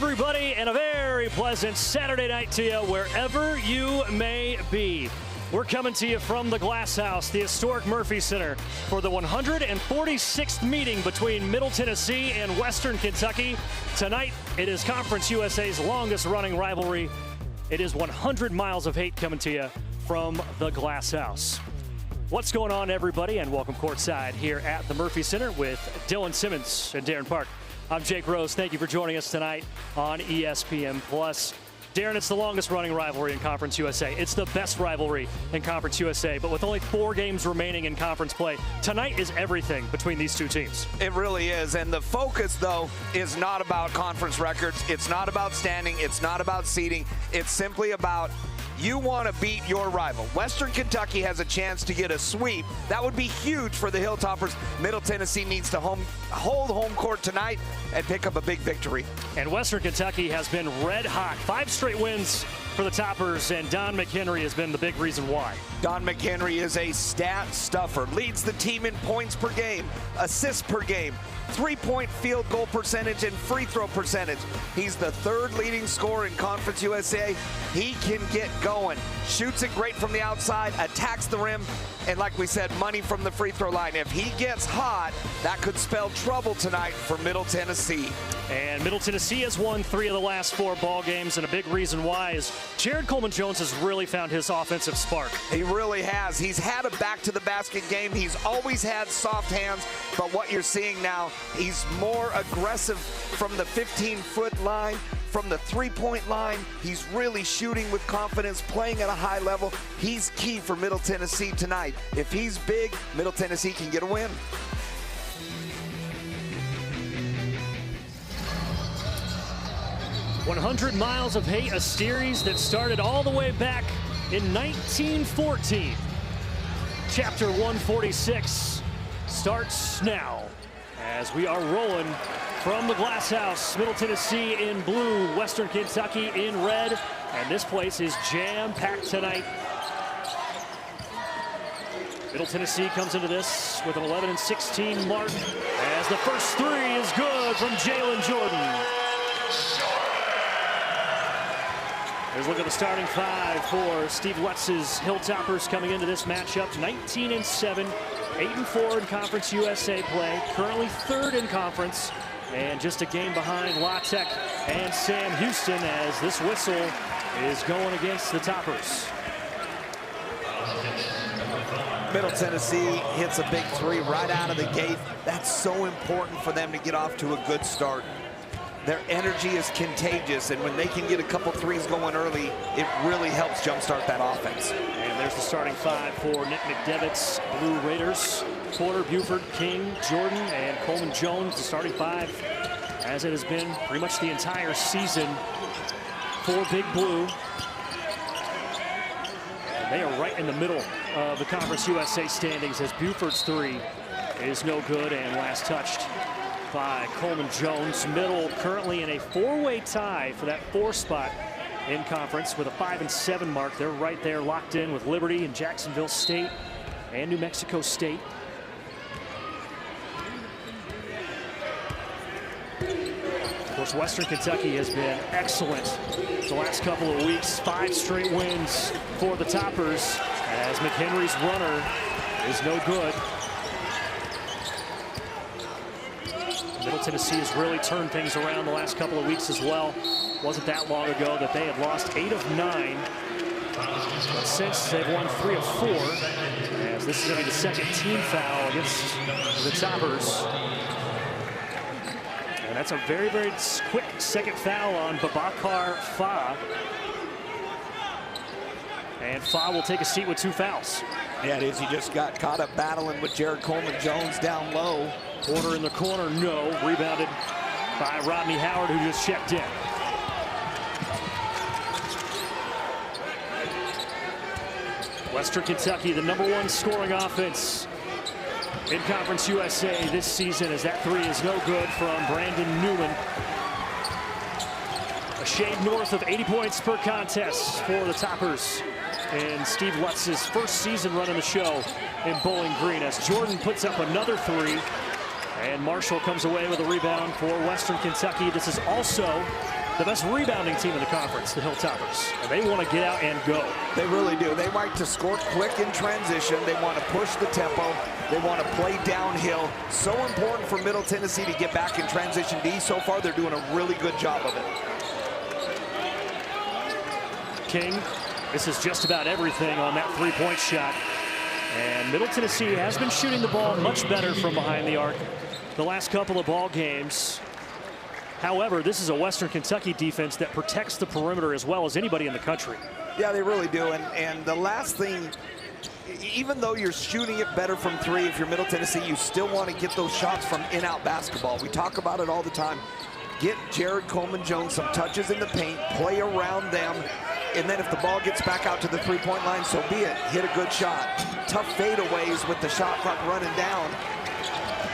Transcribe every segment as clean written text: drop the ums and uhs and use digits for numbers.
everybody, and a very pleasant Saturday night to you wherever you may be. We're coming to you from the Glass House, the historic Murphy Center, for the 146th meeting between Middle Tennessee and Western Kentucky. Tonight, it is Conference USA's longest running rivalry. It is 100 miles of hate coming to you from the Glass House. What's going on, everybody, and welcome courtside here at the Murphy Center with Dylan Simmons and Darren Park. I'm Jake Rose. Thank you for joining us tonight on ESPN+. Darren, it's the longest running rivalry in Conference USA. It's the best rivalry in Conference USA, but with only 4 games remaining in conference play, tonight is everything between these two teams. It really is, and the focus, though, is not about conference records. It's not about standing. It's not about seeding. It's simply about you want to beat your rival. Western Kentucky has a chance to get a sweep. That would be huge for the Hilltoppers. Middle Tennessee needs to hold home court tonight and pick up a big victory. And Western Kentucky has been red hot. 5 straight wins for the Toppers, and Don McHenry has been the big reason why. Don McHenry is a stat stuffer. Leads the team in points per game, assists per game, 3-point field goal percentage, and free throw percentage. He's the 3rd leading scorer in Conference USA. He can get going. Shoots it great from the outside, attacks the rim, and like we said, money from the free throw line. If he gets hot, that could spell trouble tonight for Middle Tennessee. And Middle Tennessee has won 3 of the last 4 ball games, and a big reason why is Jared Coleman-Jones has really found his offensive spark. He really has. He's had a back-to-the-basket game. He's always had soft hands, but what you're seeing now, he's more aggressive from the 15-foot line, from the 3-point line. He's really shooting with confidence, playing at a high level. He's key for Middle Tennessee tonight. If he's big, Middle Tennessee can get a win. "100 Miles of Hate," a series that started all the way back in 1914. Chapter 146 starts now as we are rolling from the Glass House. Middle Tennessee in blue, Western Kentucky in red, and this place is jam-packed tonight. Middle Tennessee comes into this with an 11-16 mark as the first 3 is good from Jalen Jordan. Here's a look at the starting 5 for Steve Lutz's Hilltoppers coming into this matchup. 19-7, 8-4 in Conference USA play. Currently 3rd in conference, and just a game behind La Tech and Sam Houston as this whistle is going against the Toppers. Middle Tennessee hits a big 3 right out of the gate. That's so important for them to get off to a good start. Their energy is contagious, and when they can get a couple 3s going early, it really helps jumpstart that offense. And there's the starting 5 for Nick McDevitt's Blue Raiders. Porter, Buford, King, Jordan, and Coleman-Jones, the starting 5, as it has been pretty much the entire season for Big Blue. And they are right in the middle of the Conference USA standings as Buford's 3 is no good and last touched by Coleman-Jones. Middle currently in a 4-way tie for that 4 spot in conference with a 5-7 mark. They're right there locked in with Liberty and Jacksonville State and New Mexico State. Of course, Western Kentucky has been excellent the last couple of weeks. 5 straight wins for the Toppers as McHenry's runner is no good. Middle Tennessee has really turned things around the last couple of weeks as well. Wasn't that long ago that they had lost 8 of 9. But since they've won 3 of 4, as this is going to be the 2nd team foul against the Toppers. And that's a very, very quick 2nd foul on Babakar Fa. And Fa will take a seat with 2 fouls. Yeah, it is. He just got caught up battling with Jared Coleman-Jones down low. Porter in the corner, no. Rebounded by Rodney Howard, who just checked in. Western Kentucky, the #1 scoring offense in Conference USA this season, as that 3 is no good from Brandon Newman. A shade north of 80 points per contest for the Toppers in Steve Lutz's first season running the show in Bowling Green, as Jordan puts up another 3. And Marshall comes away with a rebound for Western Kentucky. This is also the best rebounding team in the conference, the Hilltoppers. And they want to get out and go. They really do. They like to score quick in transition. They want to push the tempo. They want to play downhill. So important for Middle Tennessee to get back in transition D. So far, they're doing a really good job of it. King, this is just about everything on that three-point shot. And Middle Tennessee has been shooting the ball much better from behind the arc the last couple of ball games. However, this is a Western Kentucky defense that protects the perimeter as well as anybody in the country. Yeah, they really do. And the last thing, even though you're shooting it better from three, if you're Middle Tennessee, you still want to get those shots from in-out basketball. We talk about it all the time. Get Jared Coleman-Jones some touches in the paint, play around them, and then if the ball gets back out to the three-point line, so be it. Hit a good shot. Tough fadeaways with the shot clock running down.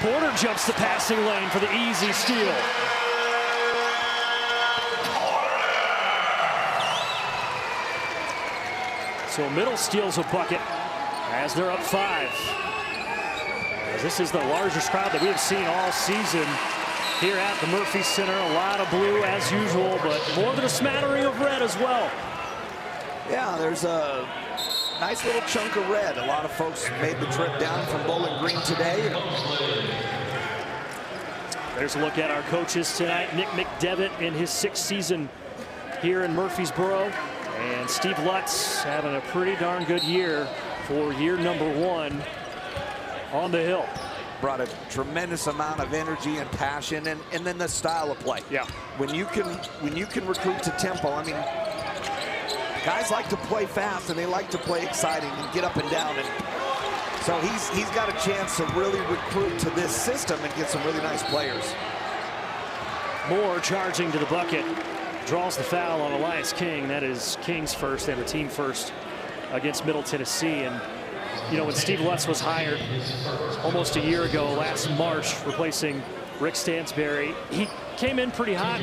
Porter jumps the passing lane for the easy steal. So Middle steals a bucket as they're up 5. As this is the largest crowd that we have seen all season here at the Murphy Center. A lot of blue as usual, but more than a smattering of red as well. Yeah, there's a nice little chunk of red. A lot of folks made the trip down from Bowling Green today. There's a look at our coaches tonight. Nick McDevitt in his 6th season here in Murfreesboro. And Steve Lutz having a pretty darn good year for year number 1 on the Hill. Brought a tremendous amount of energy and passion, and then the style of play. Yeah. When you can recruit to tempo, I mean, guys like to play fast and they like to play exciting and get up and down, and so he's got a chance to really recruit to this system and get some really nice players. Moore charging to the bucket, draws the foul on Elias King. That is King's first and the team first against Middle Tennessee. And you know, when Steve Lutz was hired almost a year ago, last March, replacing Rick Stansberry, he came in pretty hot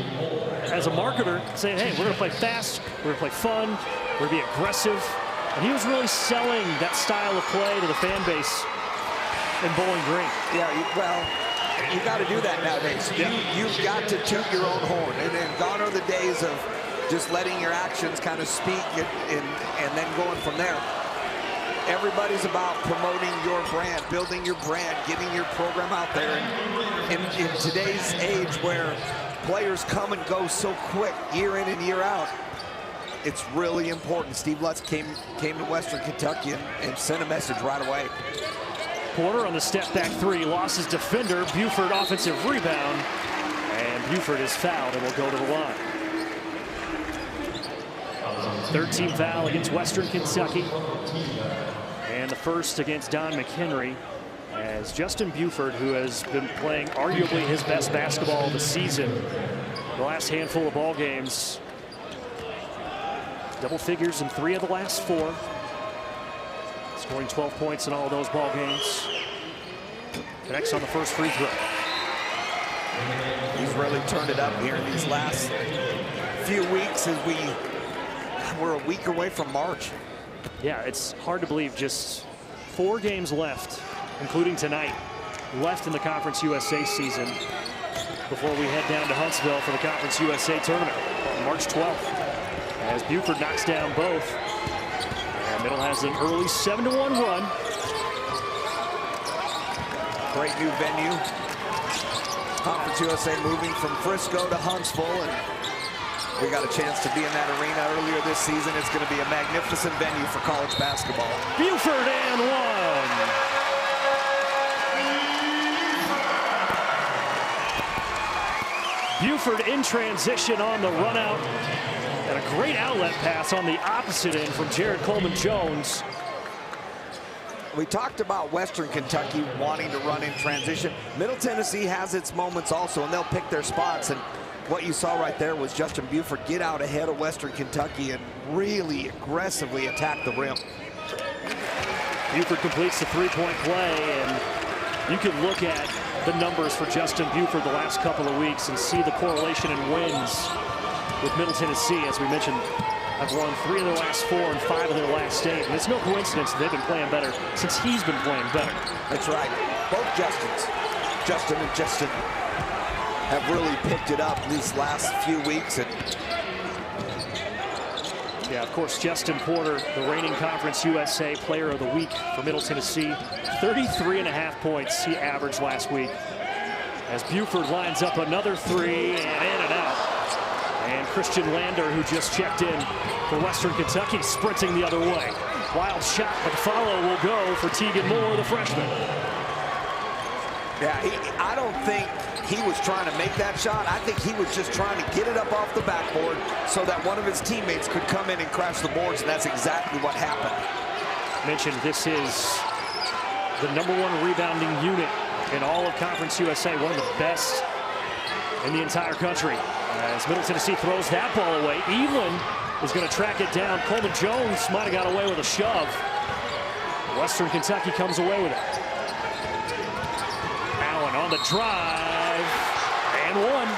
as a marketer, saying, hey, we're going to play fast, we're going to play fun, we're going to be aggressive. And he was really selling that style of play to the fan base in Bowling Green. Yeah, well, you got to do that nowadays. Yeah. You've got to toot your own horn, and then gone are the days of just letting your actions kind of speak and then going from there. Everybody's about promoting your brand, building your brand, getting your program out there. And in today's age where players come and go so quick year in and year out, it's really important. Steve Lutz came to Western Kentucky and sent a message right away. Porter on the step back 3, lost his defender. Buford offensive rebound, and Buford is fouled and will go to the line. 13 foul against Western Kentucky, and the first against Don McHenry, as Justin Buford, who has been playing arguably his best basketball of the season the last handful of ball games, double figures in 3 of the last 4. Scoring 12 points in all of those ball games. Connects on the first free throw. He's really turned it up here in these last few weeks as we're a week away from March. Yeah, it's hard to believe just 4 games left, including tonight, left in the Conference USA season before we head down to Huntsville for the Conference USA tournament on March 12th. As Buford knocks down both. Middle has an early 7-1 run. Great new venue. Conference USA moving from Frisco to Huntsville, and we got a chance to be in that arena earlier this season. It's going to be a magnificent venue for college basketball. Buford and 1. Buford in transition on the run out. And a great outlet pass on the opposite end from Jared Coleman-Jones. We talked about Western Kentucky wanting to run in transition. Middle Tennessee has its moments also, and they'll pick their spots. And what you saw right there was Justin Buford get out ahead of Western Kentucky and really aggressively attack the rim. Buford completes the 3-point play, and you can look at the numbers for Justin Buford the last couple of weeks and see the correlation in wins with Middle Tennessee. As we mentioned, have won 3 of their last 4 and 5 of their last 8. And it's no coincidence that they've been playing better since he's been playing better. That's right. Both Justins. Justin and Justin. have really picked it up these last few weeks. And yeah, of course, Justin Porter, the reigning Conference USA Player of the Week for Middle Tennessee. 33.5 points he averaged last week. As Buford lines up another three, and in and out. And Christian Lander, who just checked in for Western Kentucky, sprinting the other way. Wild shot, but the follow will go for Tegan Moore, the freshman. Yeah, I don't think he was trying to make that shot. I think he was just trying to get it up off the backboard so that one of his teammates could come in and crash the boards, and that's exactly what happened. Mentioned this is the #1 rebounding unit in all of Conference USA, one of the best in the entire country. As Middle Tennessee throws that ball away, Evelyn is going to track it down. Coleman Jones might have got away with a shove. Western Kentucky comes away with it. Allen on the drive, and one.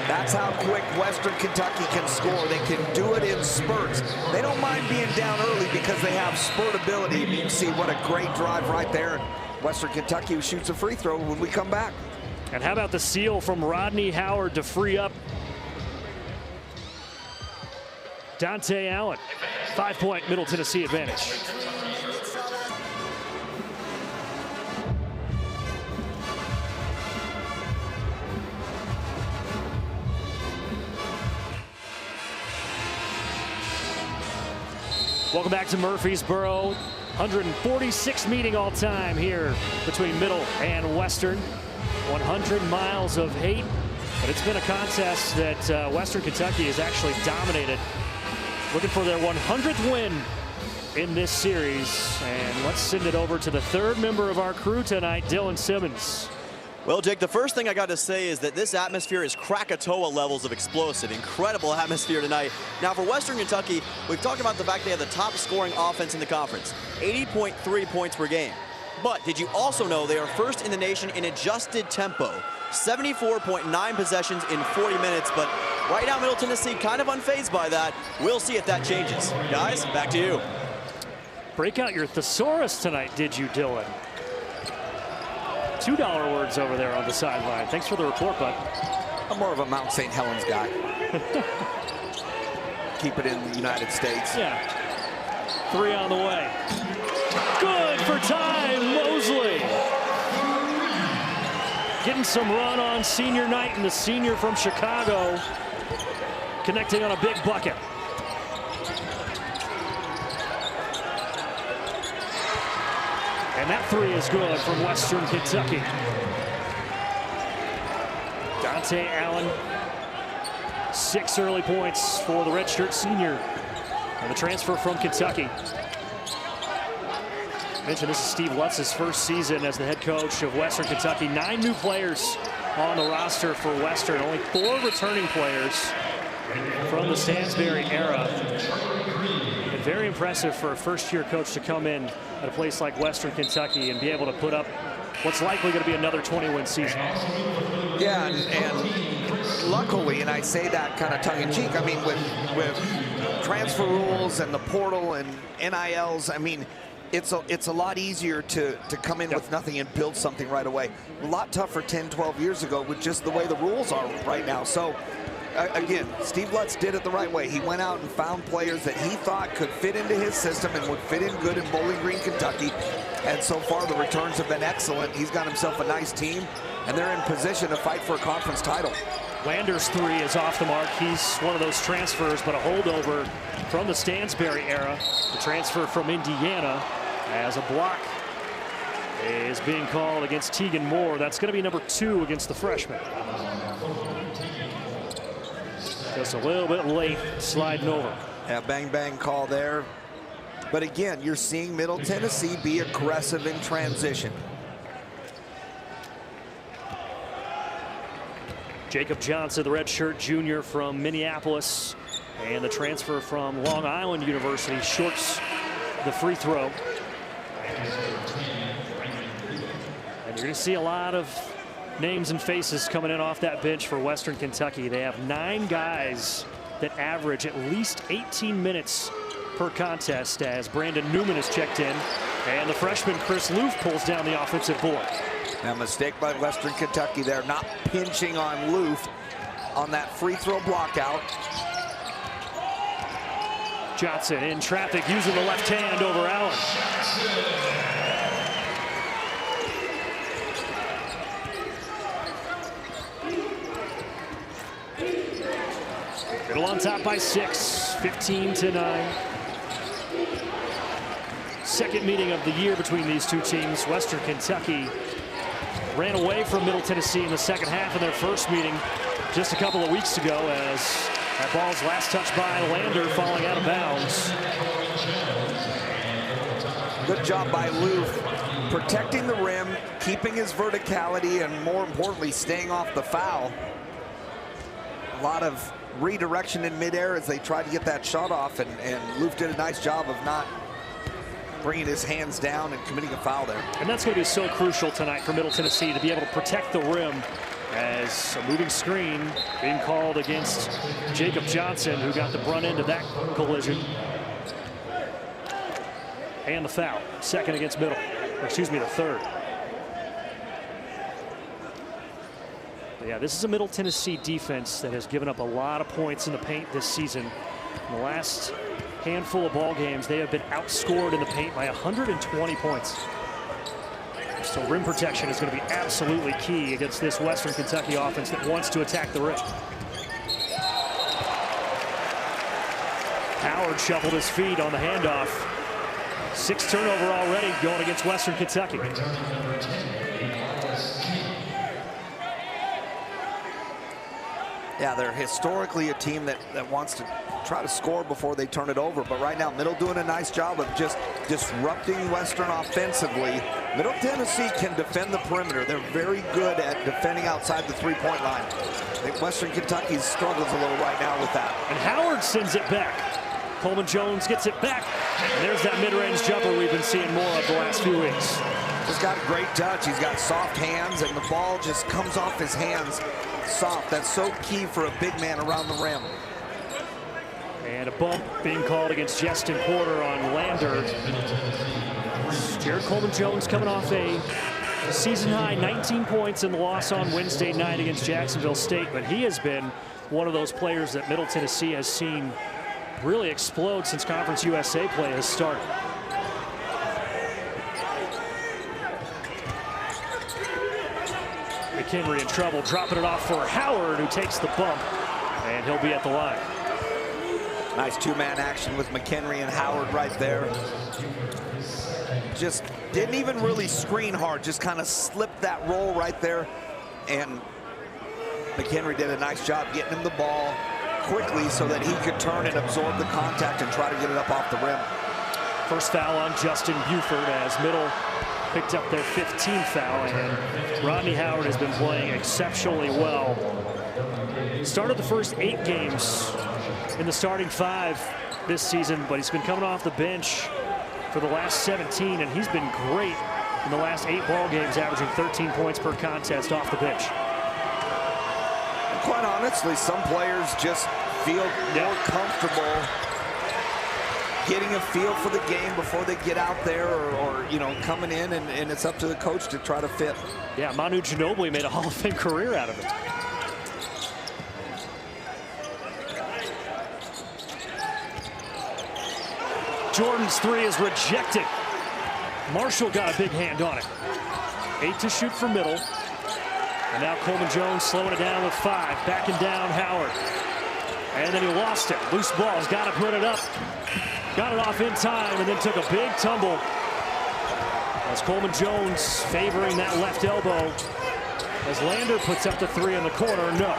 That's how quick Western Kentucky can score. They can do it in spurts. They don't mind being down early because they have spurt ability. You can see what a great drive right there. Western Kentucky who shoots a free throw when we come back. And how about the steal from Rodney Howard to free up Dante Allen. 5-point Middle Tennessee advantage. Welcome back to Murfreesboro. 146th meeting all time here between Middle and Western. 100 miles of hate, but it's been a contest that Western Kentucky has actually dominated. Looking for their 100th win in this series. And let's send it over to the third member of our crew tonight, Dylan Simmons. Well, Jake, the first thing I got to say is that this atmosphere is Krakatoa levels of explosive. Incredible atmosphere tonight. Now, for Western Kentucky, we've talked about the fact they have the top scoring offense in the conference, 80.3 points per game. But did you also know they are first in the nation in adjusted tempo, 74.9 possessions in 40 minutes. But right now, Middle Tennessee kind of unfazed by that. We'll see if that changes. Guys, back to you. Break out your thesaurus tonight, did you, Dylan? $2 words over there on the sideline. Thanks for the report, bud. I'm more of a Mount St. Helens guy. Keep it in the United States. Yeah. 3 on the way. Good for Ty Mosley. Getting some run on senior night, and the senior from Chicago connecting on a big bucket. And that 3 is good from Western Kentucky. Dante Allen, 6 early points for the redshirt senior. And the transfer from Kentucky. I mentioned this is Steve Lutz's first season as the head coach of Western Kentucky. 9 new players on the roster for Western. Only 4 returning players from the Stansbury era. And very impressive for a first-year coach to come in at a place like Western Kentucky and be able to put up what's likely going to be another 20-win season. Yeah, and luckily, and I say that kind of tongue-in-cheek, I mean, with transfer rules and the portal and NILs, I mean, it's a lot easier to come in with nothing and build something right away. A lot tougher 10, 12 years ago with just the way the rules are right now. So, again, Steve Lutz did it the right way. He went out and found players that he thought could fit into his system and would fit in good in Bowling Green, Kentucky. And so far, the returns have been excellent. He's got himself a nice team, and they're in position to fight for a conference title. Lander's 3 is off the mark. He's one of those transfers, but a holdover from the Stansbury era. The transfer from Indiana as a block is being called against Tegan Moore. That's going to be number 2 against the freshman. Just a little bit late sliding over. Yeah, bang, bang call there. But again, you're seeing Middle Tennessee be aggressive in transition. Jacob Johnson, the redshirt junior from Minneapolis, and the transfer from Long Island University shorts the free throw. And you're going to see a lot of names and faces coming in off that bench for Western Kentucky. They have 9 guys that average at least 18 minutes per contest as Brandon Newman is checked in, and the freshman Chris Loof pulls down the offensive board. A mistake by Western Kentucky there, not pinching on Loof on that free throw block out. Johnson in traffic, using the left hand over Allen. Middle on top by 6, 15-9. Second meeting of the year between these two teams. Western Kentucky ran away from Middle Tennessee in the second half of their first meeting just a couple of weeks ago, as that ball's last touched by Lander falling out of bounds. Good job by Loof, protecting the rim, keeping his verticality, and more importantly, staying off the foul. A lot of redirection in midair as they tried to get that shot off, and Loof did a nice job of not bringing his hands down and committing a foul there. And that's going to be so crucial tonight for Middle Tennessee, to be able to protect the rim, as a moving screen being called against Jacob Johnson, who got the brunt end of that collision. And the foul, second against Middle, or excuse me, the third. But yeah, this is a Middle Tennessee defense that has given up a lot of points in the paint this season. In the last handful of ball games, they have been outscored in the paint by 120 points. So rim protection is going to be absolutely key against this Western Kentucky offense that wants to attack the rim. Howard shuffled his feet on the handoff. 6th turnover already going against Western Kentucky. Yeah, they're historically a team that wants to try to score before they turn it over. But right now, Middle doing a nice job of just disrupting Western offensively. Middle Tennessee can defend the perimeter. They're very good at defending outside the three-point line. I think Western Kentucky struggles a little right now with that. And Howard sends it back. Coleman Jones gets it back. And there's that mid-range jumper we've been seeing more of the last few weeks. He's got a great touch. He's got soft hands, and the ball just comes off his hands soft. That's so key for a big man around the rim. And a bump being called against Justin Porter on Lander. Jared Coleman Jones coming off a season-high 19 points in the loss on Wednesday night against Jacksonville State, but he has been one of those players that Middle Tennessee has seen really explode since Conference USA play has started. McHenry in trouble, dropping it off for Howard, who takes the bump, and he'll be at the line. Nice two-man action with McHenry and Howard right there. Just didn't even really screen hard, just kind of slipped that roll right there. And McHenry did a nice job getting him the ball quickly so that he could turn and absorb the contact and try to get it up off the rim. First foul on Justin Buford as Middle picked up their 15th foul, and Rodney Howard has been playing exceptionally well. Started the first 8 games in the starting 5 this season, but he's been coming off the bench for the last 17, and he's been great in the last 8 ball games, averaging 13 points per contest off the bench. And quite honestly, some players just feel more comfortable getting a feel for the game before they get out there, or you know, coming in, and it's up to the coach to try to fit. Yeah, Manu Ginobili made a Hall of Fame career out of it. Jordan's 3 is rejected. Marshall got a big hand on it. 8 to shoot for Middle. And now Coleman Jones slowing it down with 5. Backing down Howard. And then he lost it. Loose ball. He's got to put it up. Got it off in time, and then took a big tumble. As Coleman Jones favoring that left elbow. As Lander puts up the 3 in the corner. No.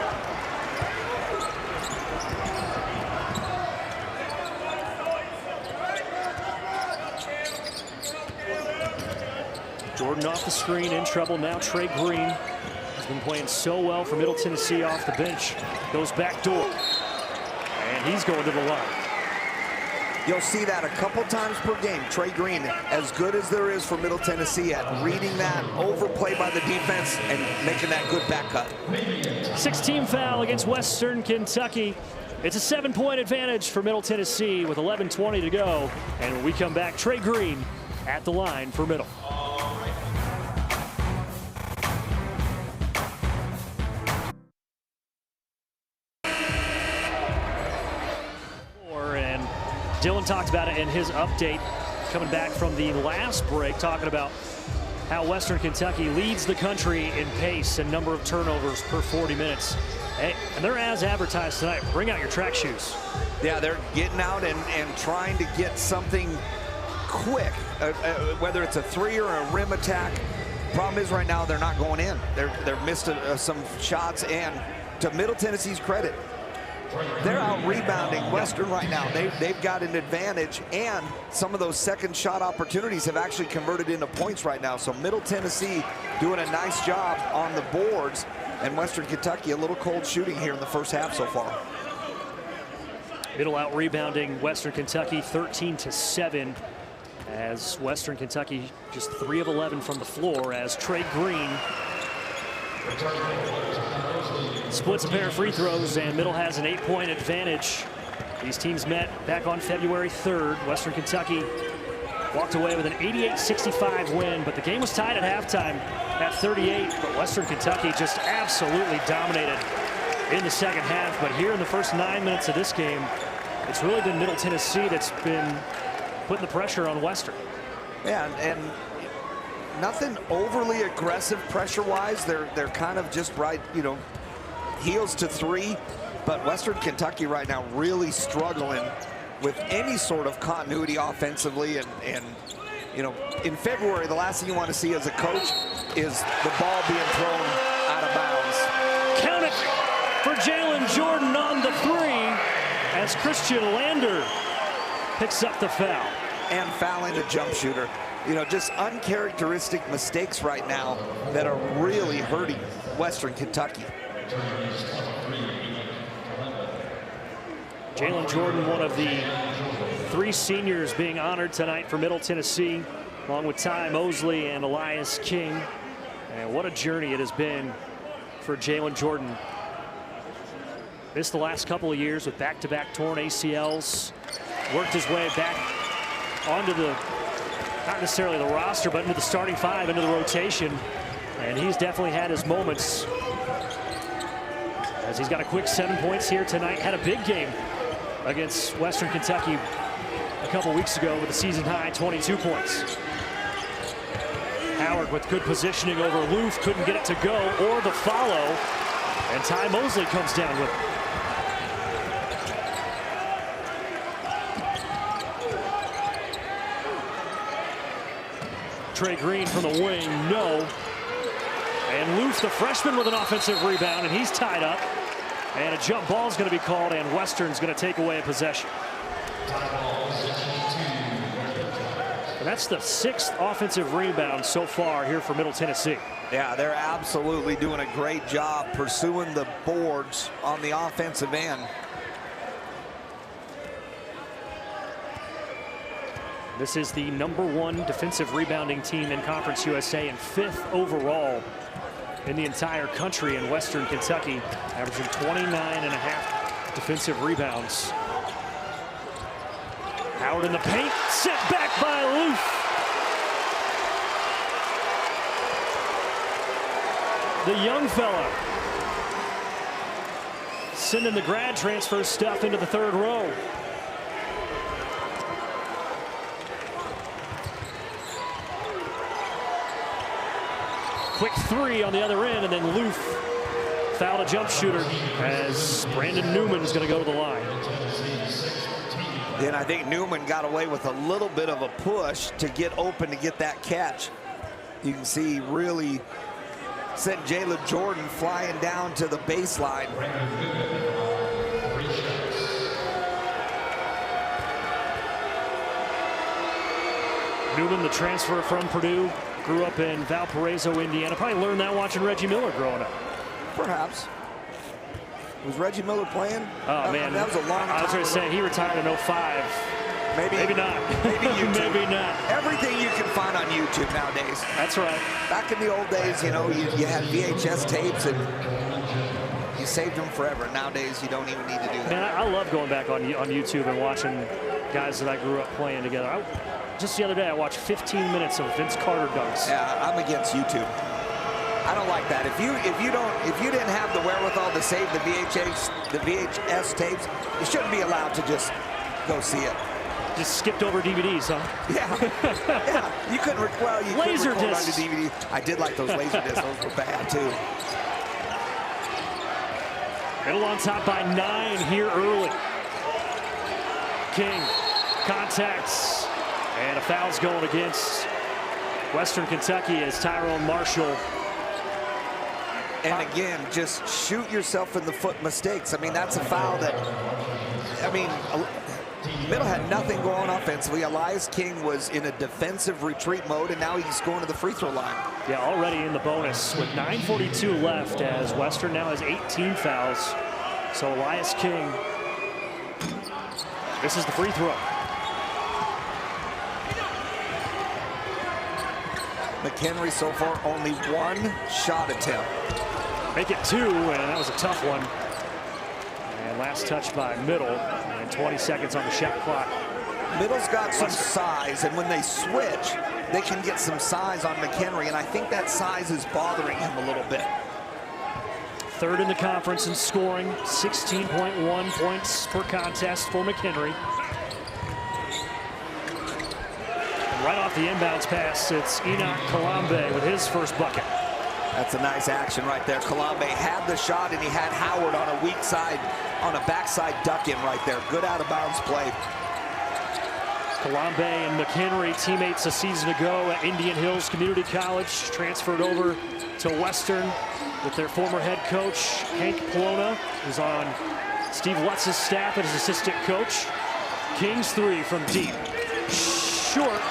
Jordan off the screen, in trouble now. Trey Green has been playing so well for Middle Tennessee off the bench. Goes back door, and he's going to the line. You'll see that a couple times per game. Trey Green, as good as there is for Middle Tennessee at reading that overplay by the defense and making that good back cut. 16 foul against Western Kentucky. It's a 7-point advantage for Middle Tennessee with 11:20 to go. And when we come back, Trey Green at the line for Middle. Dylan talked about it in his update coming back from the last break, talking about how Western Kentucky leads the country in pace and number of turnovers per 40 minutes. And they're as advertised tonight. Bring out your track shoes. Yeah, they're getting out and trying to get something quick, whether it's a three or a rim attack. Problem is right now they're not going in. They're missed some shots, and to Middle Tennessee's credit, they're out rebounding Western right now. They've got an advantage, and some of those second shot opportunities have actually converted into points right now. So Middle Tennessee doing a nice job on the boards, and Western Kentucky a little cold shooting here in the first half so far. Middle out rebounding Western Kentucky 13-7, as Western Kentucky just 3 of 11 from the floor, as Trey Green splits a pair of free throws, and Middle has an 8-point advantage. These teams met back on February 3rd. Western Kentucky walked away with an 88-65 win, but the game was tied at halftime at 38. But Western Kentucky just absolutely dominated in the second half. But here in the first 9 minutes of this game, it's really been Middle Tennessee that's been putting the pressure on Western. Yeah, and nothing overly aggressive pressure-wise. They're kind of just right, you know, heels to three. But Western Kentucky right now really struggling with any sort of continuity offensively. And you know, in February, the last thing you want to see as a coach is the ball being thrown out of bounds. Count it for Jalen Jordan on the three, as Christian Lander picks up the foul. And fouling the jump shooter. You know, just uncharacteristic mistakes right now that are really hurting Western Kentucky. Jalen Jordan, one of the 3 seniors being honored tonight for Middle Tennessee, along with Ty Mosley and Elias King. And what a journey it has been for Jalen Jordan. Missed the last couple of years with back-to-back torn ACLs. Worked his way back onto the, not necessarily the roster, but into the starting 5, into the rotation. And he's definitely had his moments, as he's got a quick 7 points here tonight. Had a big game against Western Kentucky a couple weeks ago with a season-high 22 points. Howard with good positioning over Loof, couldn't get it to go, or the follow, and Ty Mosley comes down with it. Trey Green from the wing, no. And Loof, the freshman, with an offensive rebound, and he's tied up. And a jump ball is going to be called, and Western's going to take away a possession. And that's the 6th offensive rebound so far here for Middle Tennessee. Yeah, they're absolutely doing a great job pursuing the boards on the offensive end. This is the #1 defensive rebounding team in Conference USA and 5th overall in the entire country in Western Kentucky, averaging 29.5 defensive rebounds. Howard in the paint, set back by Loof. The young fella sending the grad transfer stuff into the 3rd row. Quick 3 on the other end, and then Loof fouled a jump shooter, as Brandon Newman's going to go to the line. And I think Newman got away with a little bit of a push to get open to get that catch. You can see he really sent Jalen Jordan flying down to the baseline. Newman, the transfer from Purdue, grew up in Valparaiso, Indiana. Probably learned that watching Reggie Miller growing up. Perhaps. Was Reggie Miller playing? Oh, man. That was a long time. I was going to say, he retired in 05. Maybe not. Maybe YouTube. Maybe not. Everything you can find on YouTube nowadays. That's right. Back in the old days, you know, you had VHS tapes and you saved them forever. Nowadays, you don't even need to do that. Man, I love going back on YouTube and watching guys that I grew up playing together. Just the other day, I watched 15 minutes of Vince Carter dunks. Yeah, I'm against YouTube. I don't like that. If you didn't have the wherewithal to save the VHS tapes, you shouldn't be allowed to just go see it. Just skipped over DVDs, huh? Yeah. You couldn't, well, you Laser couldn't record on discs. the DVD. I did like those laser discs. Those were bad, too. Middle on top by 9 here early. King contacts, and a foul's going against Western Kentucky as Tyrone Marshall. And again, just shoot yourself in the foot mistakes. I mean, that's a foul that, I mean, Middle had nothing going offensively. Elias King was in a defensive retreat mode, and now he's going to the free throw line. Yeah, already in the bonus with 9:42 left as Western now has 18 fouls. So Elias King, this is the free throw. McHenry so far only 1 shot attempt. Make it 2, and that was a tough one. And last touch by Middle, and 20 seconds on the shot clock. Middle's got some size, and when they switch, they can get some size on McHenry, and I think that size is bothering him a little bit. Third in the conference in scoring, 16.1 points per contest for McHenry. And right off the inbounds pass, it's Enoch Kalambe with his first bucket. That's a nice action right there. Kalambe had the shot, and he had Howard on a weak side, on a backside duck-in right there. Good out-of-bounds play. Kalambe and McHenry, teammates a season ago at Indian Hills Community College, transferred over to Western with their former head coach, Hank Polona, who's on Steve Lutz's staff as assistant coach. King's 3 from deep. Short.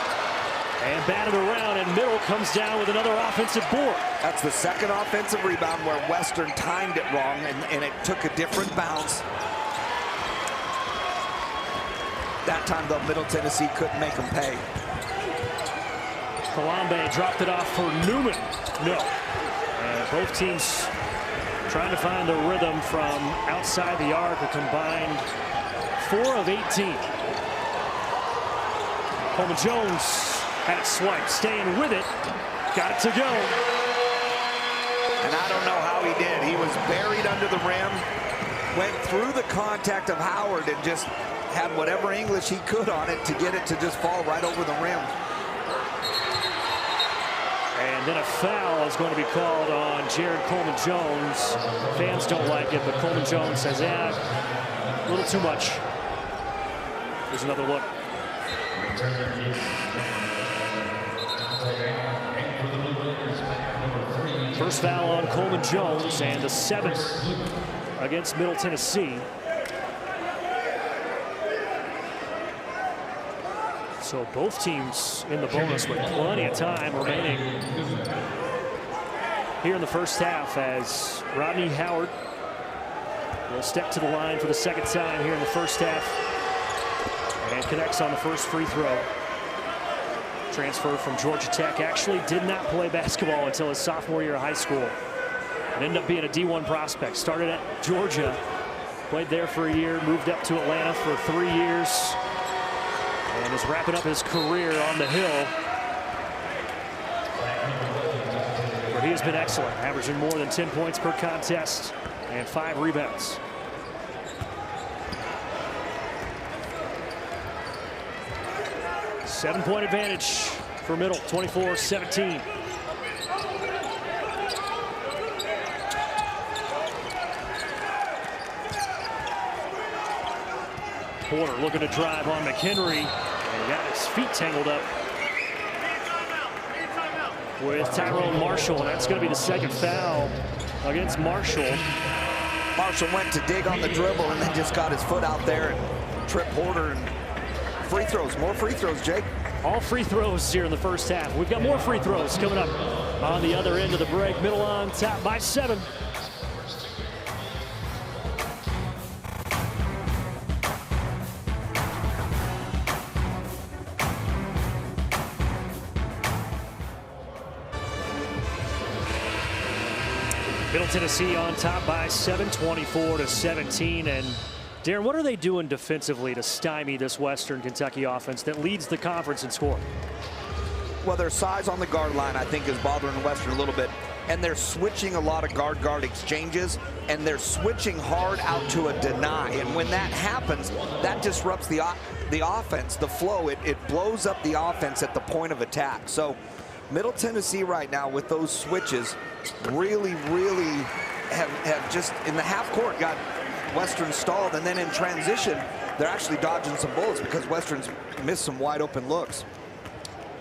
And batted around, and Middle comes down with another offensive board. That's the second offensive rebound where Western timed it wrong, and it took a different bounce. That time, though, Middle Tennessee couldn't make them pay. Kalambe dropped it off for Newman. No. And both teams trying to find the rhythm from outside the arc. A combined 4 of 18. Coleman Jones had it swiped, staying with it, got it to go. And I don't know how he did. He was buried under the rim, went through the contact of Howard, and just had whatever English he could on it to get it to just fall right over the rim. And then a foul is going to be called on Jared Coleman Jones. Fans don't like it, but Coleman Jones says, yeah, a little too much. Here's another look. First foul on Coleman Jones, and the 7th against Middle Tennessee. So both teams in the bonus with plenty of time remaining here in the first half, as Rodney Howard will step to the line for the second time here in the first half and connects on the first free throw. Transfer from Georgia Tech, actually did not play basketball until his sophomore year of high school. And ended up being a D1 prospect. Started at Georgia, played there for a year, moved up to Atlanta for 3 years, and is wrapping up his career on the Hill, where he has been excellent, averaging more than 10 points per contest and 5 rebounds. Seven-point advantage for Middle, 24-17. Porter looking to drive on McHenry, and he got his feet tangled up with Tyrone Marshall, and that's going to be the second foul against Marshall. Marshall went to dig on the dribble and then just got his foot out there and tripped Porter. And free throws, more free throws, Jake. All free throws here in the first half. We've got more free throws coming up on the other end of the break. Middle on top by 7. Middle Tennessee on top by 7, 24-17. And Darren, what are they doing defensively to stymie this Western Kentucky offense that leads the conference in scoring? Well, their size on the guard line, I think, is bothering Western a little bit. And they're switching a lot of guard-guard exchanges, and they're switching hard out to a deny. And when that happens, that disrupts the the offense, the flow, it blows up the offense at the point of attack. So Middle Tennessee right now with those switches really have just in the half court got Western stalled, and then in transition they're actually dodging some bullets because Western's missed some wide open looks.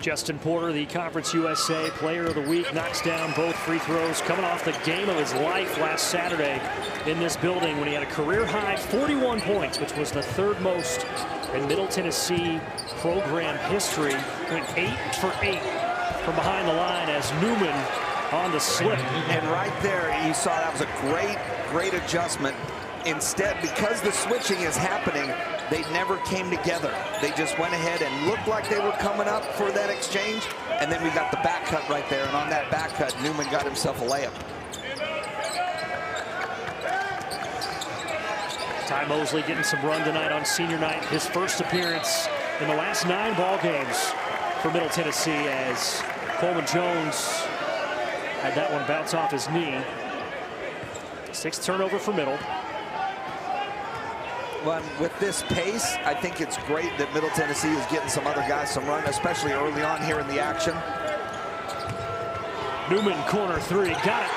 Justin Porter, the Conference USA Player of the Week, knocks down both free throws, coming off the game of his life last Saturday in this building when he had a career-high 41 points, which was the third most in Middle Tennessee program history. Went 8 for 8 from behind the line as Newman on the slip. And right there, you saw that was a great adjustment. Instead, because the switching is happening, they never came together. They just went ahead and looked like they were coming up for that exchange, and then we got the back cut right there, and on that back cut, Newman got himself a layup. Ty Mosley getting some run tonight on senior night. His first appearance in the last 9 ball games for Middle Tennessee as Coleman Jones had that one bounce off his knee. 6th turnover for Middle. Well, with this pace, I think it's great that Middle Tennessee is getting some other guys some run, especially early on here in the action. Newman, corner 3, got it.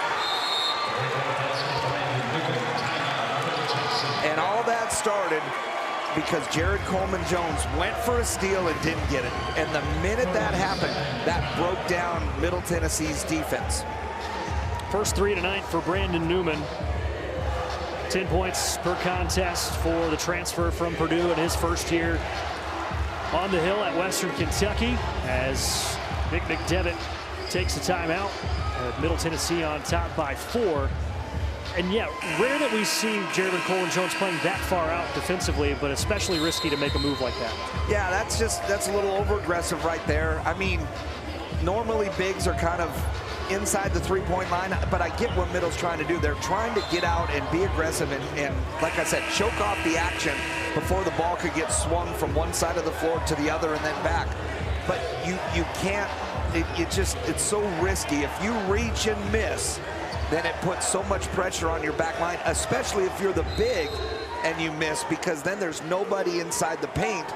And all that started because Jared Coleman Jones went for a steal and didn't get it. And the minute that happened, that broke down Middle Tennessee's defense. First 3 tonight for Brandon Newman. 10 points per contest for the transfer from Purdue in his first year on the hill at Western Kentucky as Nick McDevitt takes a timeout. Middle Tennessee on top by 4. And yeah, rare that we see Jared Coleman Jones playing that far out defensively, but especially risky to make a move like that. Yeah, that's a little over aggressive right there. I mean, normally bigs are kind of inside the three-point line, but I get what Middle's trying to do. They're trying to get out and be aggressive and like I said, choke off the action before the ball could get swung from one side of the floor to the other and then back. But you can't, it's so risky. If you reach and miss, then it puts so much pressure on your back line, especially if you're the big and you miss, because then there's nobody inside the paint.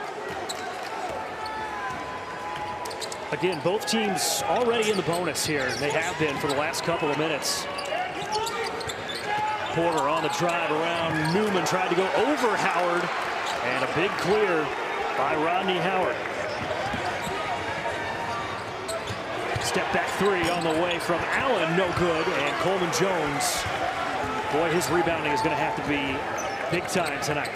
Again, both teams already in the bonus here. They have been for the last couple of minutes. Porter on the drive around Newman, tried to go over Howard, and a big clear by Rodney Howard. Step back 3 on the way from Allen, no good, and Coleman Jones. Boy, his rebounding is going to have to be big time tonight.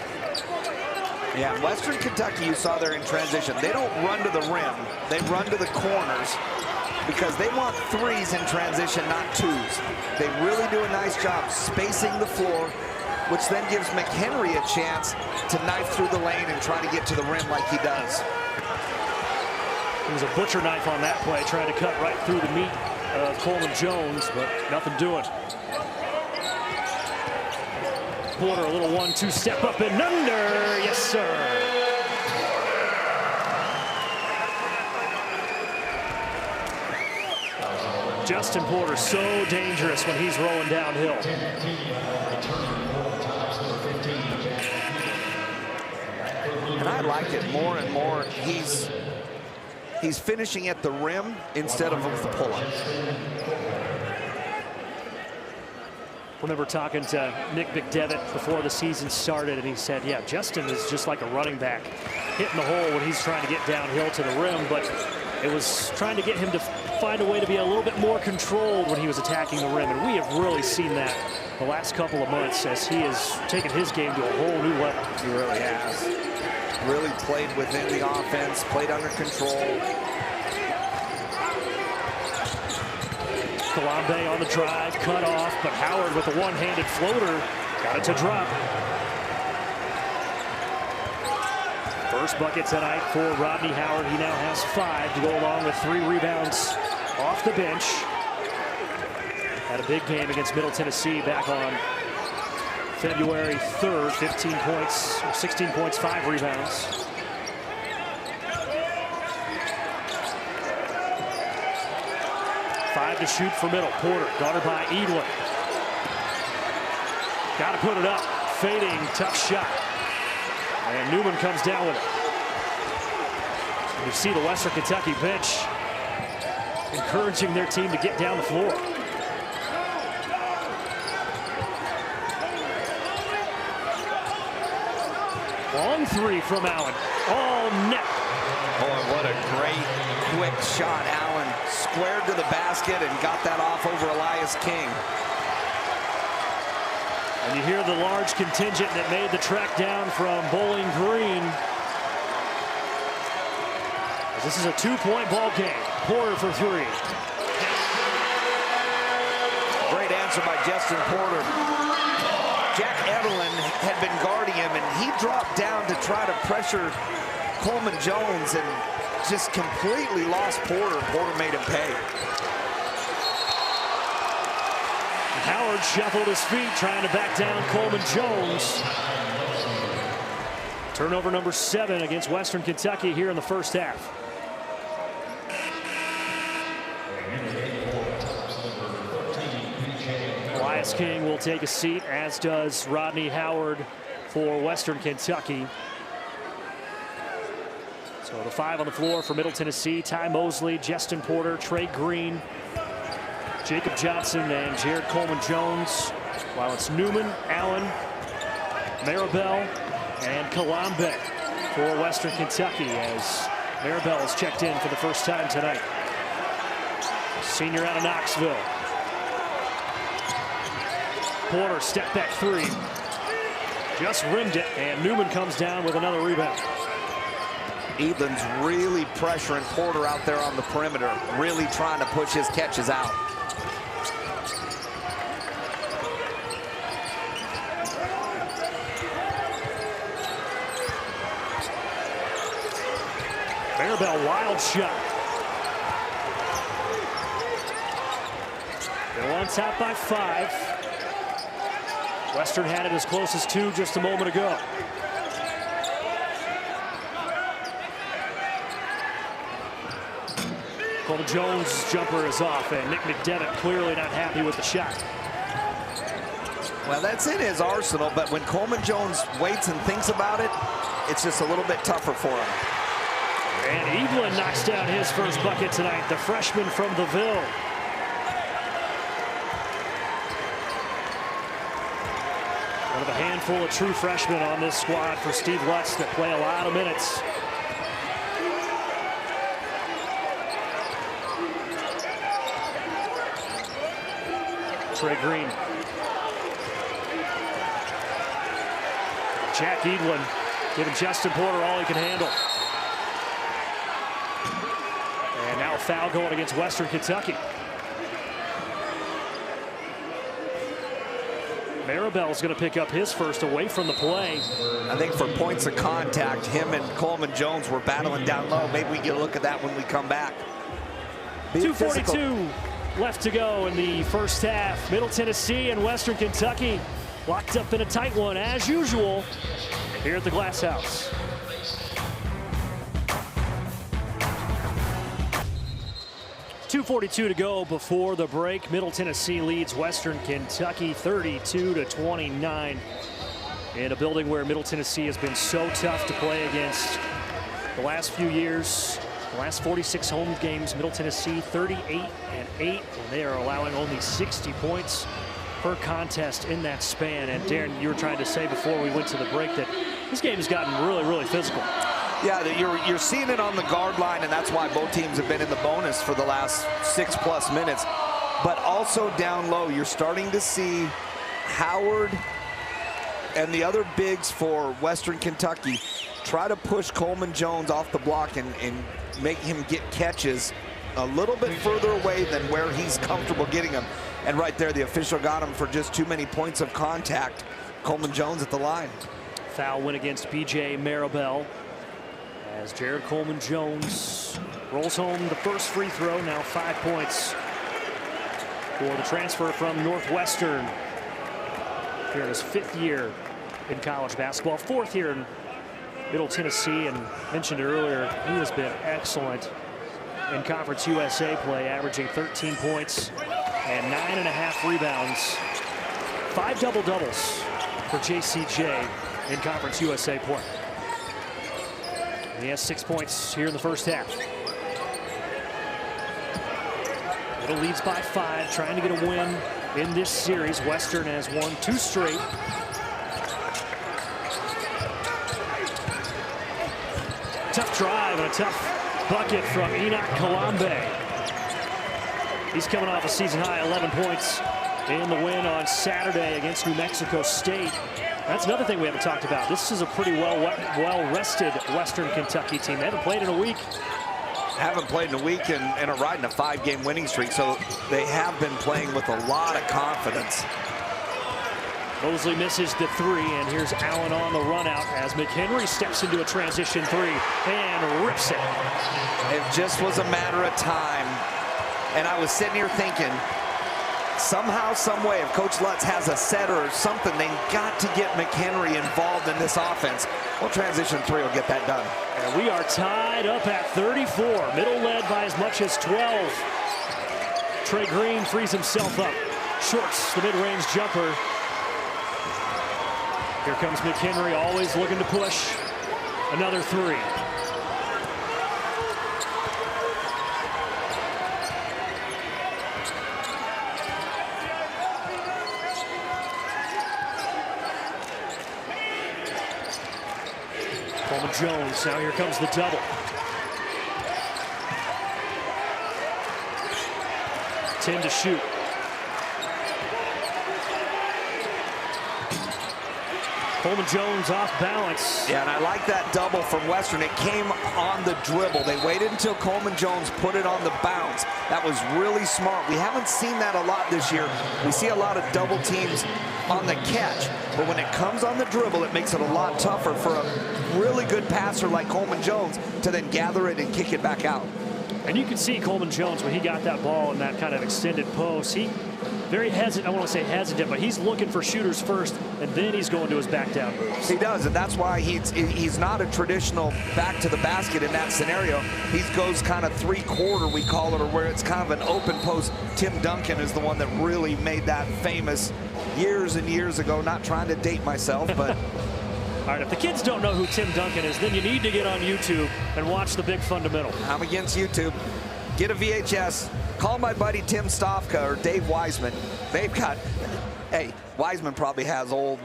Yeah, Western Kentucky, you saw there in transition. They don't run to the rim. They run to the corners because they want 3s in transition, not 2s. They really do a nice job spacing the floor, which then gives McHenry a chance to knife through the lane and try to get to the rim like he does. It was a butcher knife on that play, trying to cut right through the meat of Coleman Jones, but nothing doing. Porter, a little 1-2 step up and under. Yes, sir. Justin Porter, so dangerous when he's rolling downhill. And I like it more and more. He's finishing at the rim instead of with the pull-up. Remember talking to Nick McDevitt before the season started, and he said, yeah, Justin is just like a running back, hitting the hole when he's trying to get downhill to the rim, but it was trying to get him to find a way to be a little bit more controlled when he was attacking the rim, and we have really seen that the last couple of months as he has taken his game to a whole new level. He really has. Really played within the offense, played under control. Kalambe on the drive, cut off, but Howard with a one-handed floater got it to drop. First bucket tonight for Rodney Howard. He now has 5 to go along with 3 rebounds off the bench. Had a big game against Middle Tennessee back on February 3rd, 15 points, 16 points, 5 rebounds. To shoot for Middle. Porter, guarded by Edler. Got to put it up. Fading, tough shot. And Newman comes down with it. You see the Western Kentucky bench encouraging their team to get down the floor. Long three from Allen. All net. Boy, what a great quick shot. Allen squared to the basket and got that off over Elias King. And you hear the large contingent that made the trek down from Bowling Green. This is a two-point ball game. Porter for three. Great answer by Justin Porter. Jack Edelin had been guarding him, and he dropped down to try to pressure Coleman Jones and just completely lost Porter. Porter made him pay. Howard shuffled his feet trying to back down Coleman Jones. Turnover number 7 against Western Kentucky here in the first half. Elias King will take a seat, as does Rodney Howard for Western Kentucky. So the 5 on the floor for Middle Tennessee: Ty Mosley, Justin Porter, Trey Green, Jacob Johnson, and Jared Coleman Jones. While it's Newman, Allen, Maribel, and Kalambe for Western Kentucky, as Maribel is checked in for the first time tonight. Senior out of Knoxville. Porter step back three. Just rimmed it, and Newman comes down with another rebound. Edlin's really pressuring Porter out there on the perimeter, really trying to push his catches out. Maribel, wild shot. They're on top by 5. Western had it as close as 2 just a moment ago. Coleman Jones' jumper is off, and Nick McDevitt clearly not happy with the shot. Well, that's in his arsenal, but when Coleman Jones waits and thinks about it, it's just a little bit tougher for him. And Evelyn knocks down his first bucket tonight, the freshman from the Ville. One of a handful of true freshmen on this squad for Steve Lutz that play a lot of minutes. Trey Green. Jack Edlin giving Justin Porter all he can handle. And now a foul going against Western Kentucky. Maribel's going to pick up his first away from the play. I think for points of contact, him and Coleman Jones were battling down low. Maybe we get a look at that when we come back. 2:42 left to go in the first half. Middle Tennessee and Western Kentucky locked up in a tight one, as usual, here at the Glass House. .242 to go before the break. Middle Tennessee leads Western Kentucky 32-29 in a building where Middle Tennessee has been so tough to play against the last few years. The last 46 home games, Middle Tennessee 38-8, and they are allowing only 60 points per contest in that span. And Darren, you were trying to say before we went to the break that this game has gotten really, really physical. Yeah, you're seeing it on the guard line, and that's why both teams have been in the bonus for the last 6+ minutes. But also down low, you're starting to see Howard and the other bigs for Western Kentucky try to push Coleman Jones off the block and make him get catches a little bit further away than where he's comfortable getting them. And right there, the official got him for just too many points of contact. Coleman Jones at the line. Foul win against B.J. Maribel, as Jared Coleman Jones rolls home the first free throw. Now 5 points for the transfer from Northwestern here in his 5th year in college basketball, 4th year in Middle Tennessee, and mentioned it earlier, he has been excellent in Conference USA play, averaging 13 points and 9.5 rebounds. 5 double-doubles for JCJ in Conference USA play. He has 6 points here in the first half. Middle leads by 5, trying to get a win in this series. Western has won 2 straight. Tough drive and a tough bucket from Enoch Kalambe. He's coming off a season-high 11 points in the win on Saturday against New Mexico State. That's another thing we haven't talked about. This is a pretty well-rested Western Kentucky team. They haven't played in a week. Haven't played in a week and are riding a 5-game winning streak, so they have been playing with a lot of confidence. Mosley misses the 3, and here's Allen on the run out as McHenry steps into a transition 3 and rips it. It just was a matter of time, and I was sitting here thinking, somehow, some way, if Coach Lutz has a setter or something, they've got to get McHenry involved in this offense. Well, transition 3 will get that done. And we are tied up at 34. Middle led by as much as 12. Trey Green frees himself up. Shorts the mid-range jumper. Here comes McHenry, always looking to push. Another 3. Coleman Jones, now here comes the double. 10 to shoot. Coleman Jones off balance. Yeah, and I like that double from Western. It came on the dribble. They waited until Coleman Jones put it on the bounce. That was really smart. We haven't seen that a lot this year. We see a lot of double teams on the catch, but when it comes on the dribble, it makes it a lot tougher for a really good passer like Coleman Jones to then gather it and kick it back out. And you can see Coleman Jones when he got that ball in that kind of extended post. He very hesitant, I want to say hesitant, but he's looking for shooters first, and then he's going to his back down moves. He does, and that's why he's not a traditional back to the basket in that scenario. He goes kind of 3-quarter, we call it, or where it's kind of an open post. Tim Duncan is the one that really made that famous years and years ago. Not trying to date myself, but all right, if the kids don't know who Tim Duncan is, then you need to get on YouTube and watch the big fundamental. I'm against YouTube. Get a VHS. Call my buddy Tim Stofka or Dave Wiseman. They've got, hey, Wiseman probably has old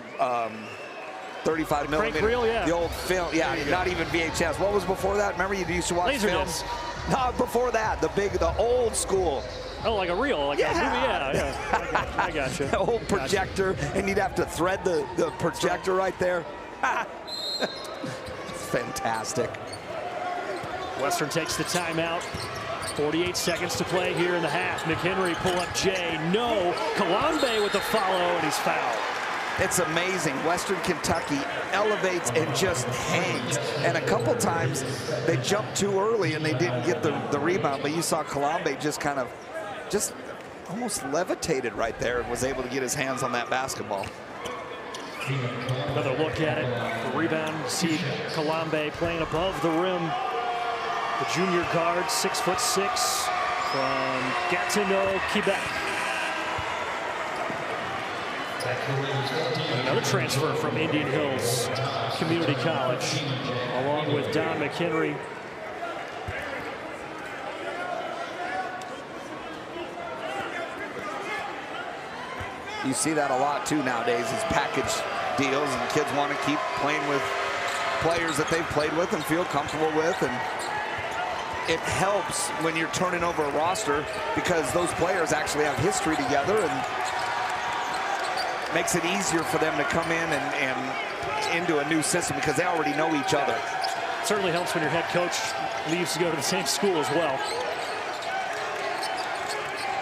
35 millimeter. Reel, yeah. The old film, yeah, not even VHS. What was before that? Remember you used to watch films? No, before that, the old school. Oh, like a reel, like a movie, yeah. I got you. The old projector, and you'd have to thread the projector right there. Fantastic. Western takes the timeout. 48 seconds to play here in the half. McHenry pull up Jay. No. Kalambe with the follow, and he's fouled. It's amazing. Western Kentucky elevates and just hangs. And a couple times they jumped too early and they didn't get the rebound. But you saw Kalambe just kind of almost levitated right there and was able to get his hands on that basketball. Another look at it. The rebound. See Kalambe playing above the rim. The junior guard, 6'6", from Gatineau, Quebec. Another transfer from Indian Hills Community College, along with Don McHenry. You see that a lot too nowadays, is package deals, and kids want to keep playing with players that they've played with and feel comfortable with. And it helps when you're turning over a roster because those players actually have history together, and makes it easier for them to come in and into a new system because they already know each other. Certainly helps when your head coach leaves to go to the same school as well.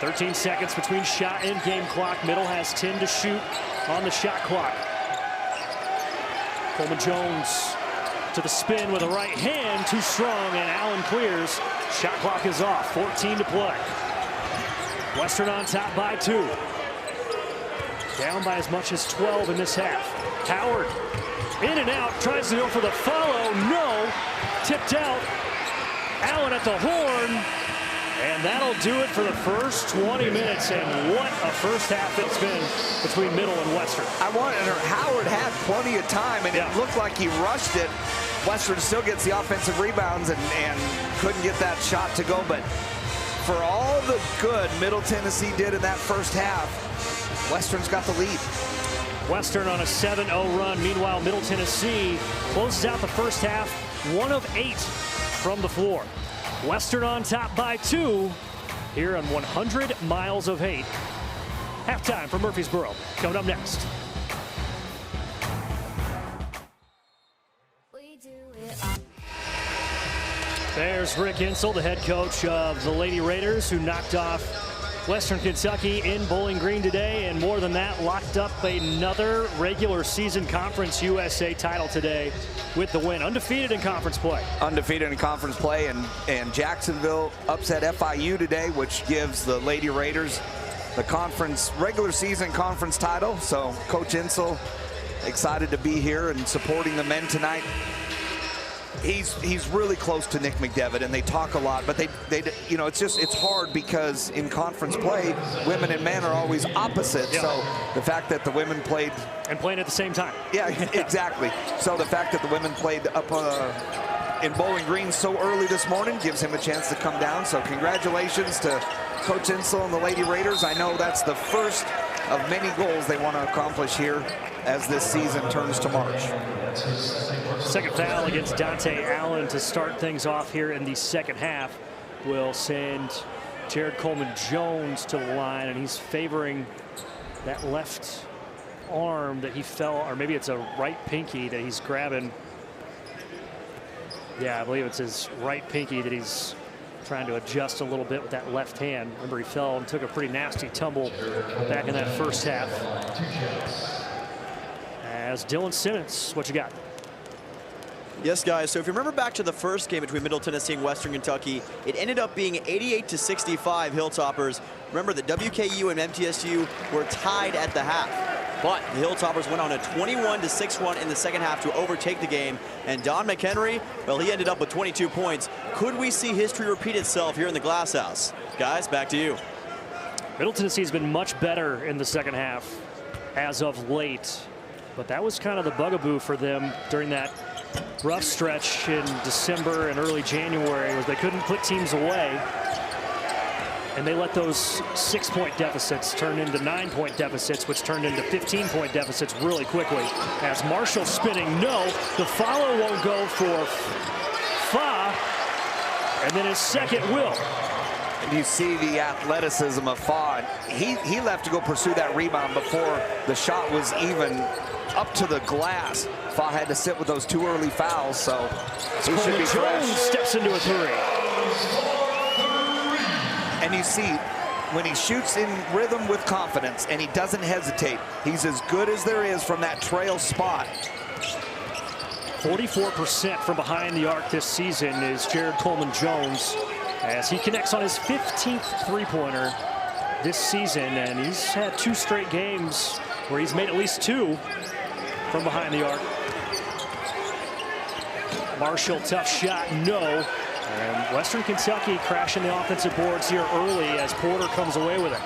13 seconds between shot and game clock. Middle has 10 to shoot on the shot clock. Coleman Jones to the spin with a right hand, too strong, and Allen clears. Shot clock is off, 14 to play. Western on top by 2. Down by as much as 12 in this half. Howard in and out, tries to go for the follow, no. Tipped out, Allen at the horn, and that'll do it for the first 20 minutes, and what a first half it's been between Middle and Western. Howard had plenty of time, and it looked like he rushed it, Western still gets the offensive rebounds and couldn't get that shot to go. But for all the good Middle Tennessee did in that first half, Western's got the lead. Western on a 7-0 run. Meanwhile, Middle Tennessee closes out the first half 1 of 8 from the floor. Western on top by 2 here on 100 Miles of Hate. Halftime for Murfreesboro. Coming up next. There's Rick Insell, the head coach of the Lady Raiders, who knocked off Western Kentucky in Bowling Green today, and more than that, locked up another regular season Conference USA title today with the win. Undefeated in conference play. Undefeated in conference play, and Jacksonville upset FIU today, which gives the Lady Raiders the conference regular season conference title. So Coach Insell excited to be here and supporting the men tonight. He's really close to Nick McDevitt, and they talk a lot, but they you know, it's hard because in conference play, women and men are always opposite. Yeah. So the fact that the women played and playing at the same time. Yeah, exactly. So the fact that the women played up in Bowling Green so early this morning gives him a chance to come down. So congratulations to Coach Insell and the Lady Raiders. I know that's the first of many goals they want to accomplish here as this season turns to March. Second foul against Dante Allen to start things off here in the second half will send Jared Coleman-Jones to the line, and he's favoring that left arm that he fell, or maybe it's a right pinky that he's grabbing. Yeah, I believe it's his right pinky that he's trying to adjust a little bit with that left hand. Remember, he fell and took a pretty nasty tumble back in that first half. As Dylan Simmons, what you got? Yes, guys. So if you remember back to the first game between Middle Tennessee and Western Kentucky, it ended up being 88-65 Hilltoppers. Remember that WKU and MTSU were tied at the half. But the Hilltoppers went on a 21-6 run in the second half to overtake the game. And Don McHenry, well, he ended up with 22 points. Could we see history repeat itself here in the Glass House? Guys, back to you. Middle Tennessee has been much better in the second half as of late. But that was kind of the bugaboo for them during that rough stretch in December and early January, was they couldn't put teams away. And they let those 6-point deficits turn into 9-point deficits, which turned into 15-point deficits really quickly. As Marshall spinning, no, the follow won't go for Fa, and then his second will. And you see the athleticism of Fa. He left to go pursue that rebound before the shot was even up to the glass. Fa had to sit with those 2 early fouls, so he should be fresh. Jones steps into a 3. And you see, when he shoots in rhythm with confidence and he doesn't hesitate, he's as good as there is from that trail spot. 44% from behind the arc this season is Jared Coleman-Jones, as he connects on his 15th three-pointer this season, and he's had 2 straight games where he's made at least 2 from behind the arc. Marshall, tough shot, no. And Western Kentucky crashing the offensive boards here early as Porter comes away with it.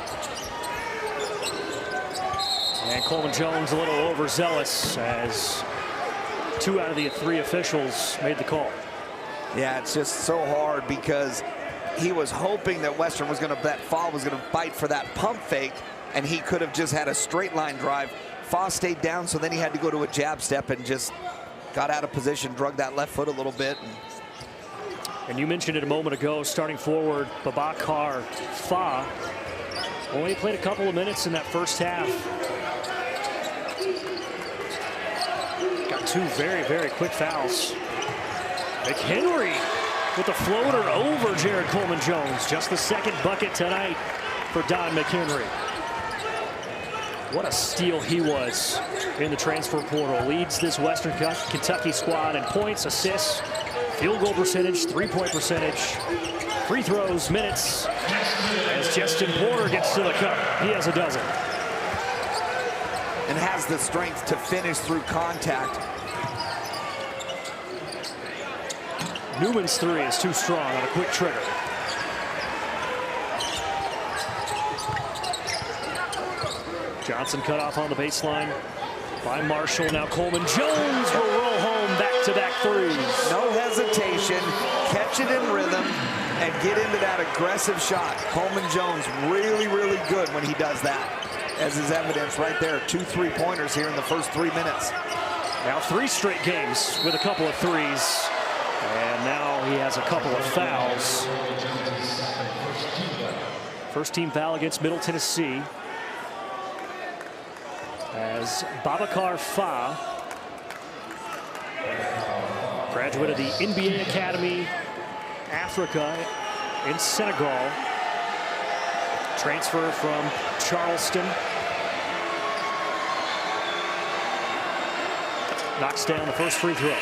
And Coleman-Jones a little overzealous as 2 out of the 3 officials made the call. Yeah, it's just so hard because he was hoping that Western was going to, that Fa was going to bite for that pump fake, and he could have just had a straight line drive. Fa stayed down, so then he had to go to a jab step and just got out of position, drug that left foot a little bit. And you mentioned it a moment ago, starting forward, Babakar Fa only played a couple of minutes in that first half. Got 2 very, very quick fouls. McHenry with the floater over Jared Coleman-Jones. Just the 2nd bucket tonight for Don McHenry. What a steal he was in the transfer portal. Leads this Western Kentucky squad in points, assists, field goal percentage, 3-point percentage, free throws, minutes. As Justin Porter gets to the cup, he has a dozen. And has the strength to finish through contact. Newman's 3 is too strong on a quick trigger. Johnson cut off on the baseline by Marshall. Now Coleman-Jones will roll home back-to-back threes. No hesitation, catch it in rhythm, and get into that aggressive shot. Coleman Jones really, really good when he does that, as is evidence right there. 2 3-pointers here in the first 3 minutes. Now 3 straight games with a couple of threes. And now he has a couple of fouls. First team foul against Middle Tennessee, as Babacar Fa, graduate of the NBA Academy, Africa in Senegal, transfer from Charleston, knocks down the first free throw.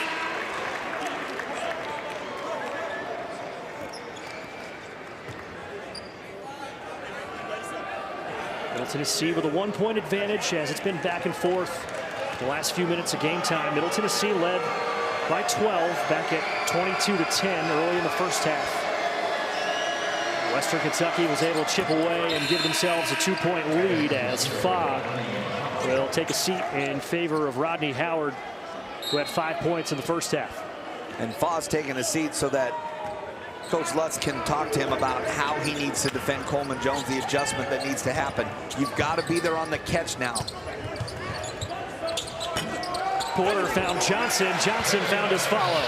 Middle Tennessee with a 1-point advantage, as it's been back and forth the last few minutes of game time. Middle Tennessee led by 12, back at 22-10 early in the first half. Western Kentucky was able to chip away and give themselves a 2-point lead, as Fa will take a seat in favor of Rodney Howard, who had 5 points in the first half. And Fa's taking a seat so that Coach Lutz can talk to him about how he needs to defend Coleman Jones, the adjustment that needs to happen. You've got to be there on the catch now. Porter found Johnson. Johnson found his follow.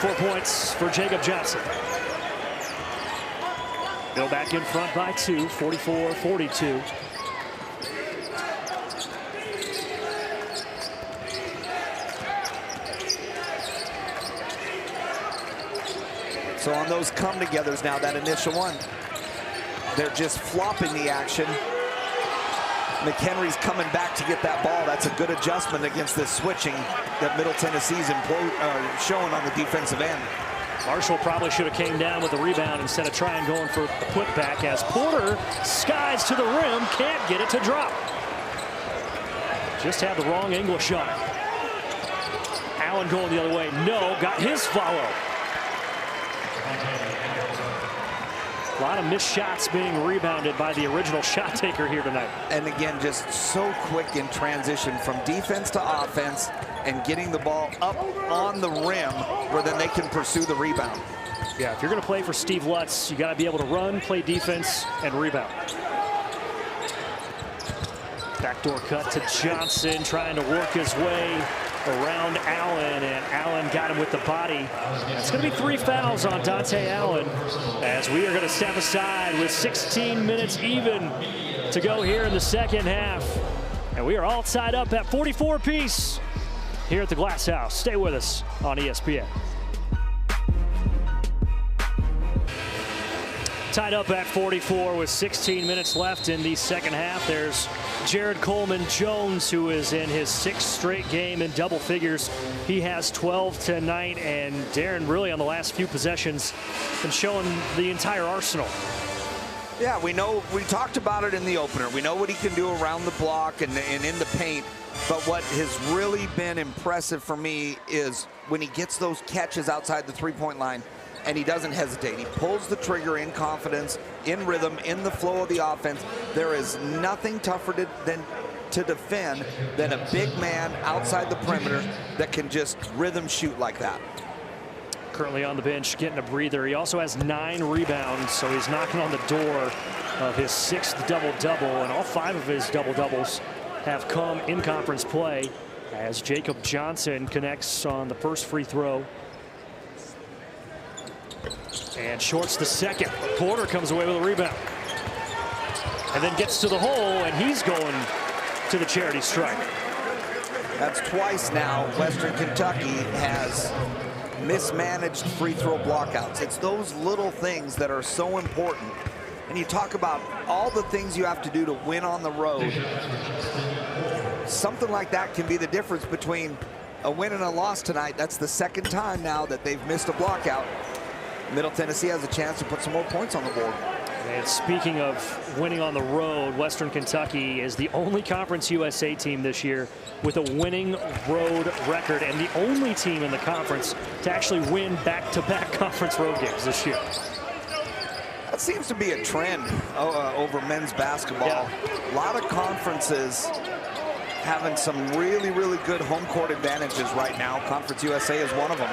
4 points for Jacob Johnson. Middle back in front by 2, 44-42. So on those come-togethers now, that initial one, they're just flopping the action. McHenry's coming back to get that ball. That's a good adjustment against this switching that Middle Tennessee's showing on the defensive end. Marshall probably should have came down with the rebound instead of trying going for a putback, as Porter skies to the rim, can't get it to drop. Just had the wrong angle shot. Allen going the other way. No, got his follow. A lot of missed shots being rebounded by the original shot taker here tonight. And again, just so quick in transition from defense to offense and getting the ball up on the rim where then they can pursue the rebound. Yeah, if you're going to play for Steve Lutz, you got to be able to run, play defense, and rebound. Backdoor cut to Johnson, trying to work his way around Allen, and Allen got him with the body. It's going to be 3 fouls on Dante Allen, as we are going to step aside with 16 minutes even to go here in the second half. And we are all tied up at 44 apiece here at the Glass House. Stay with us on ESPN. Tied up at 44 with 16 minutes left in the second half. There's Jared Coleman Jones, who is in his 6th straight game in double figures. He has 12 tonight, and Darren really on the last few possessions been showing the entire arsenal. Yeah, we know, we talked about it in the opener. We know what he can do around the block and in the paint. But what has really been impressive for me is when he gets those catches outside the 3-point line, and he doesn't hesitate. He pulls the trigger in confidence, in rhythm, in the flow of the offense. There is nothing tougher to defend than a big man outside the perimeter that can just rhythm shoot like that. Currently on the bench, getting a breather. He also has 9 rebounds, so he's knocking on the door of his 6th double-double, and all 5 of his double-doubles have come in conference play, as Jacob Johnson connects on the first free throw and shorts the second. Porter comes away with a rebound and then gets to the hole, and he's going to the charity stripe. That's twice now Western Kentucky has mismanaged free throw blockouts. It's those little things that are so important. And you talk about all the things you have to do to win on the road. Something like that can be the difference between a win and a loss tonight. That's the 2nd time now that they've missed a blockout. Middle Tennessee has a chance to put some more points on the board. And speaking of winning on the road, Western Kentucky is the only Conference USA team this year with a winning road record, and the only team in the conference to actually win back-to-back conference road games this year. That seems to be a trend over men's basketball. Yeah. A lot of conferences having some really, really good home court advantages right now. Conference USA is one of them.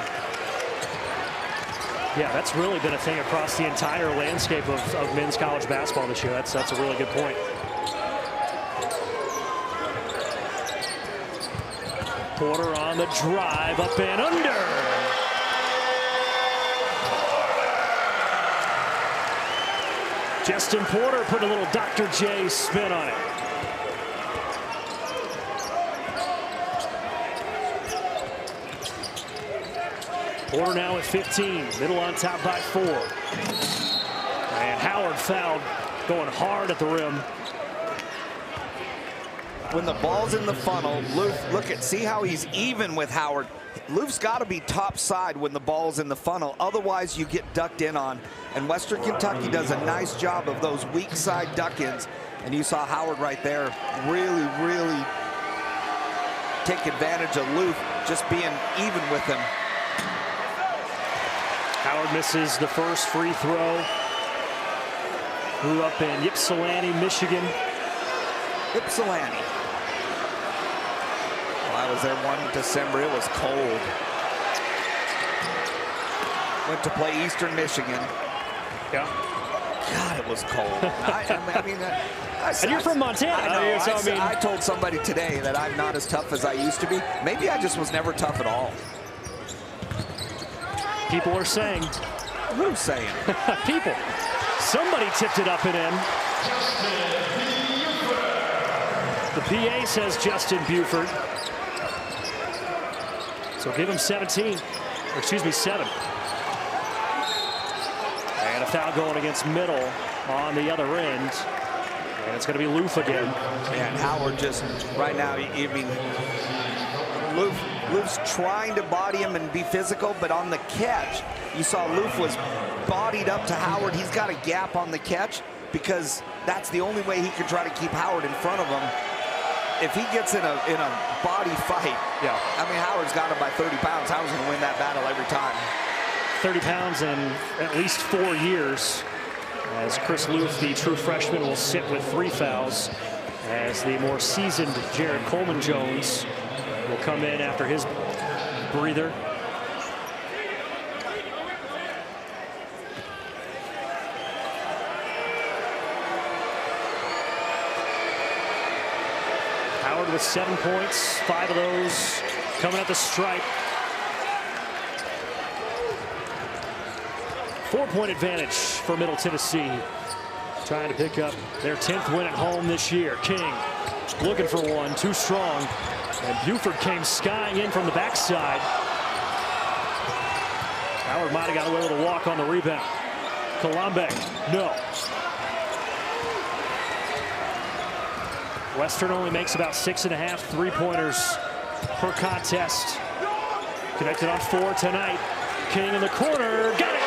Yeah, that's really been a thing across the entire landscape of men's college basketball this year. That's a really good point. Porter on the drive, up and under. Justin Porter put a little Dr. J spin on it. Porter now at 15, middle on top by 4. And Howard fouled, going hard at the rim. When the ball's in the funnel, see how he's even with Howard. Loof's got to be top side when the ball's in the funnel. Otherwise, you get ducked in on. And Western Kentucky does a nice job of those weak side duck-ins. And you saw Howard right there really, really take advantage of Loof just being even with him. Howard misses the first free throw. Grew up in Ypsilanti, Michigan. Ypsilanti. I was there one December. It was cold. Went to play Eastern Michigan. Yeah. God, it was cold. And you're from Montana. I know. I told somebody today that I'm not as tough as I used to be. Maybe I just was never tough at all. People are saying. Who's saying? People. Somebody tipped it up and in. The PA says Justin Buford. So give him 17, or excuse me, 7. And a foul going against Middle on the other end. And it's going to be Loof again. And Howard just, right now, I mean, Loof's trying to body him and be physical, but on the catch, you saw Loof was bodied up to Howard. He's got a gap on the catch because that's the only way he can try to keep Howard in front of him. If he gets in a body fight, yeah. I mean, Howard's got him by 30 pounds. Howard's going to win that battle every time. 30 pounds in at least 4 years. As Chris Loof, the true freshman, will sit with 3 fouls. As the more seasoned Jared Coleman-Jones will come in after his breather. Howard with 7 points, 5 of those coming at the stripe. 4-point advantage for Middle Tennessee. Trying to pick up their 10th win at home this year. King looking for one, too strong. And Buford came skying in from the backside. Howard might have got away with a walk on the rebound. Kalambe, no. Western only makes about 6.5 3-pointers per contest. Connected on 4 tonight. King in the corner, got it!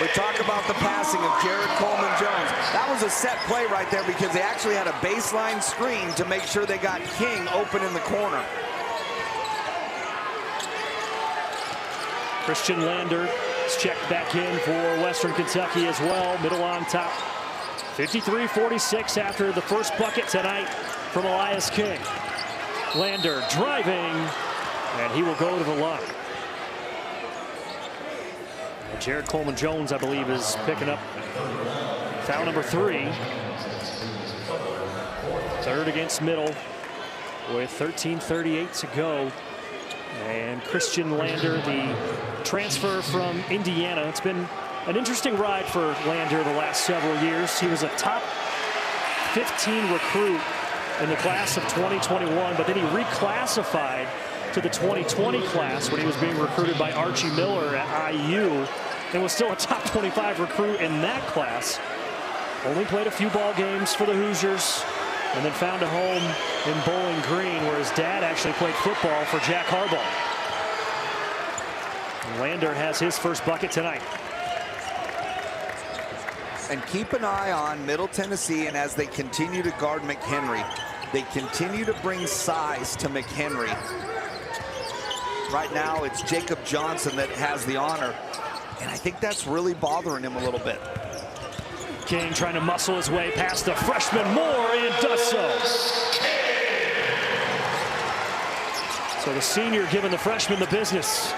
We talk about the passing of Jared Coleman-Jones. That was a set play right there because they actually had a baseline screen to make sure they got King open in the corner. Christian Lander is checked back in for Western Kentucky as well. Middle on top. 53-46 after the first bucket tonight from Elias King. Lander driving, and he will go to the line. And Jared Coleman-Jones, I believe, is picking up foul number 3. Third against Middle with 13:38 to go. And Christian Lander, the transfer from Indiana. It's been an interesting ride for Lander the last several years. He was a top 15 recruit in the class of 2021, but then he reclassified to the 2020 class when he was being recruited by Archie Miller at IU, and was still a top 25 recruit in that class. Only played a few ball games for the Hoosiers, and then found a home in Bowling Green, where his dad actually played football for Jack Harbaugh. And Lander has his first bucket tonight. And keep an eye on Middle Tennessee, and as they continue to guard McHenry, they continue to bring size to McHenry. Right now, it's Jacob Johnson that has the honor, and I think that's really bothering him a little bit. King trying to muscle his way past the freshman Moore and does so. So the senior giving the freshman the business.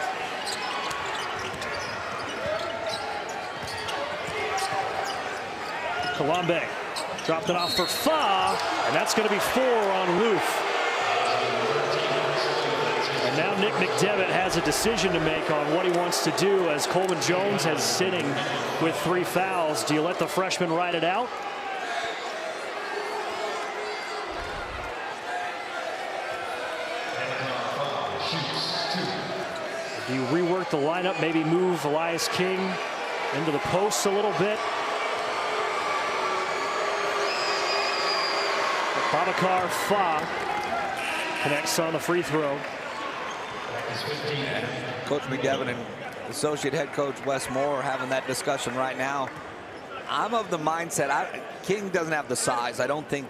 Colombe dropped it off for Fa, and that's going to be 4 on Loof. And now Nick McDevitt has a decision to make on what he wants to do as Coleman Jones has sitting with 3 fouls. Do you let the freshman ride it out? Do you rework the lineup, maybe move Elias King into the post a little bit? Babacar Fa connects on the free throw. Coach McDevitt and associate head coach Wes Moore are having that discussion right now. I'm of the mindset King doesn't have the size. I don't think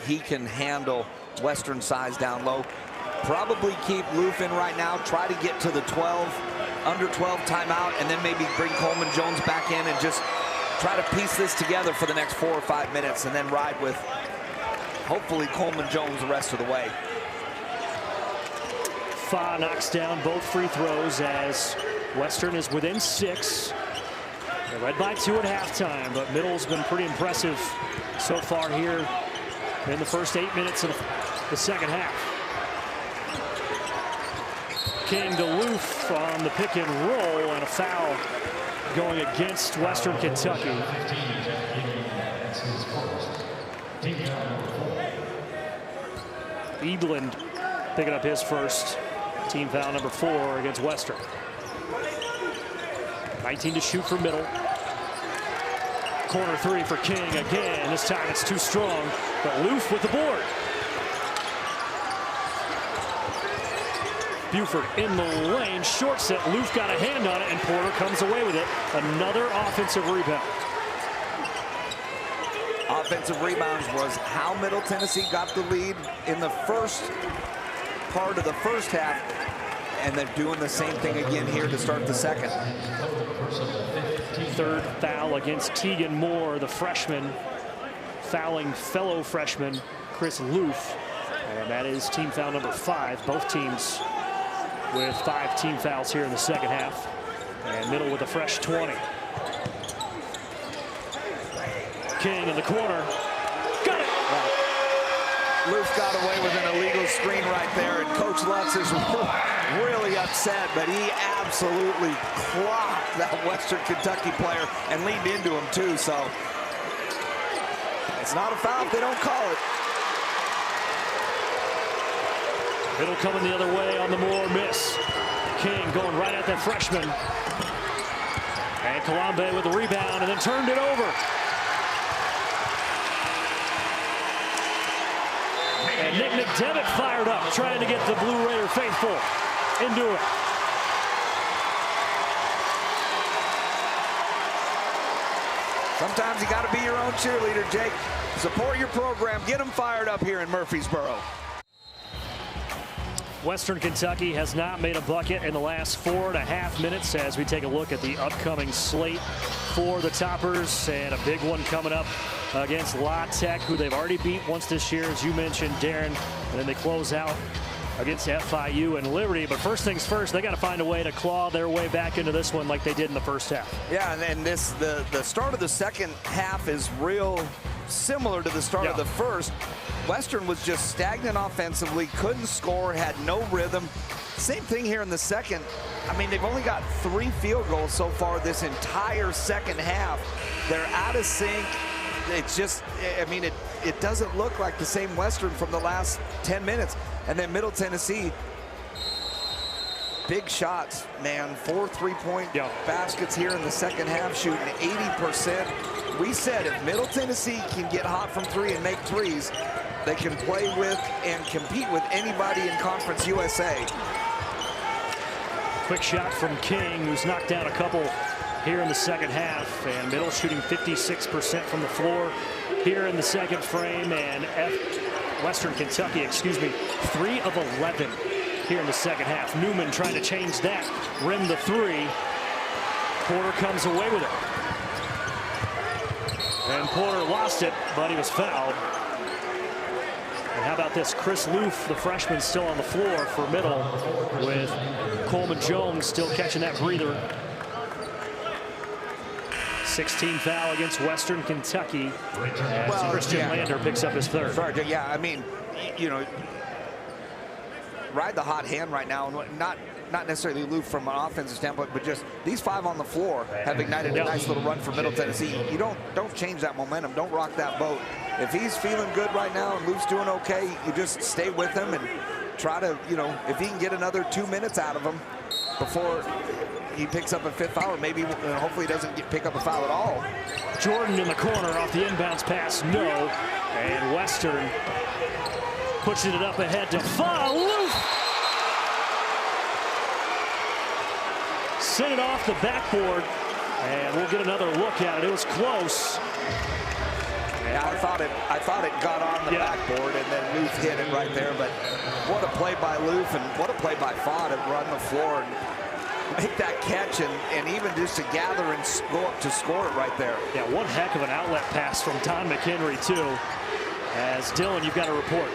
he can handle Western size down low. Probably keep Loof in right now. Try to get to the 12, under 12 timeout, and then maybe bring Coleman Jones back in and just try to piece this together for the next 4 or 5 minutes, and then ride with hopefully Coleman Jones the rest of the way. Fa knocks down both free throws as Western is within 6. They're led by 2 at halftime, but Middle's been pretty impressive so far here in the first 8 minutes of the second half. King to Loof on the pick and roll, and a foul going against Western Kentucky. Edlund picking up his first team foul, number 4 against Western. 19 to shoot for Middle. Corner 3 for King again. This time it's too strong, but Loof with the board. Buford in the lane, short set. Loof got a hand on it, and Porter comes away with it. Another offensive rebound. Offensive rebounds was how Middle Tennessee got the lead in the first part of the first half, and they're doing the same thing again here to start the second. 3rd foul against Tegan Moore, the freshman, fouling fellow freshman Chris Loof, and that is team foul number 5. Both teams with 5 team fouls here in the second half, and Middle with a fresh 20. King in the corner. Got it! Loof got away with an illegal screen right there, and Coach Lutz is really upset, but he absolutely clocked that Western Kentucky player and leaned into him too, so it's not a foul if they don't call it. Middle coming the other way on the Moore miss. King going right at that freshman. And Colombe with the rebound and then turned it over. And Nick McDevitt fired up, trying to get the Blue Raider faithful into it. Sometimes you got to be your own cheerleader, Jake. Support your program. Get them fired up here in Murfreesboro. Western Kentucky has not made a bucket in the last 4.5 minutes as we take a look at the upcoming slate for the Toppers, and a big one coming up against La Tech, who they've already beat once this year, as you mentioned, Darren, and then they close out against FIU and Liberty. But first things first, they got to find a way to claw their way back into this one like they did in the first half. Yeah, and the start of the second half is real similar to the start of the first. Western was just stagnant offensively, couldn't score, had no rhythm. Same thing here in the second. I mean, they've only got 3 field goals so far this entire second half. They're out of sync. It's just, I mean, it doesn't look like the same Western from the last 10 minutes. And then Middle Tennessee, big shots, man. 4 3-point baskets here in the second half, shooting 80%. We said if Middle Tennessee can get hot from 3 and make threes, they can play with and compete with anybody in Conference USA. Quick shot from King, who's knocked down a couple here in the second half, and Middle shooting 56% from the floor here in the second frame, and Western Kentucky, 3 of 11 here in the second half. Newman trying to change that, rim the 3. Porter comes away with it. And Porter lost it, but he was fouled. And how about this? Chris Loof, the freshman, still on the floor for middle, with Coleman Jones still catching that breather. 16 foul against Western Kentucky as Christian Lander picks up his third. Sorry, yeah, I mean, you know, ride the hot hand right now, and not necessarily Loof from an offensive standpoint, but just these 5 on the floor have ignited a nice little run for Middle Tennessee. You don't change that momentum. Don't rock that boat. If he's feeling good right now and Loof's doing okay, you just stay with him and try to, you know, if he can get another 2 minutes out of him before he picks up a 5th foul, or maybe hopefully he doesn't pick up a foul at all. Jordan in the corner off the inbounds pass, no. And Western pushing it up ahead to Fa. Loof sent it off the backboard, and we'll get another look at it. It was close. Yeah, I thought it got on the backboard, and then Loof hit it right there. But what a play by Loof, and what a play by Fa to run the floor and make that catch, and even just to gather and score it right there. Yeah, one heck of an outlet pass from Don McHenry too. As Dylan, you've got a report.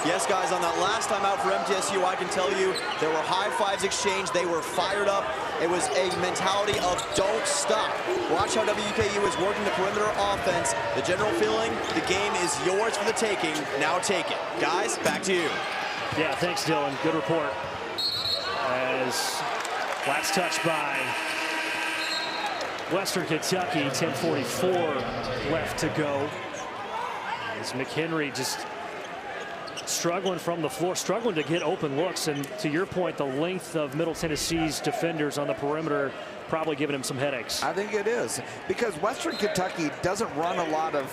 Yes, guys, on that last time out for MTSU, I can tell you there were high fives exchanged. They were fired up. It was a mentality of don't stop. Watch how WKU is working the perimeter offense. The general feeling, the game is yours for the taking. Now take it. Guys, back to you. Yeah, thanks, Dylan. Good report. As last touch by Western Kentucky, 10:44 left to go. As McHenry just struggling from the floor, struggling to get open looks, and to your point, the length of Middle Tennessee's defenders on the perimeter probably giving him some headaches. I think it is, because Western Kentucky doesn't run a lot of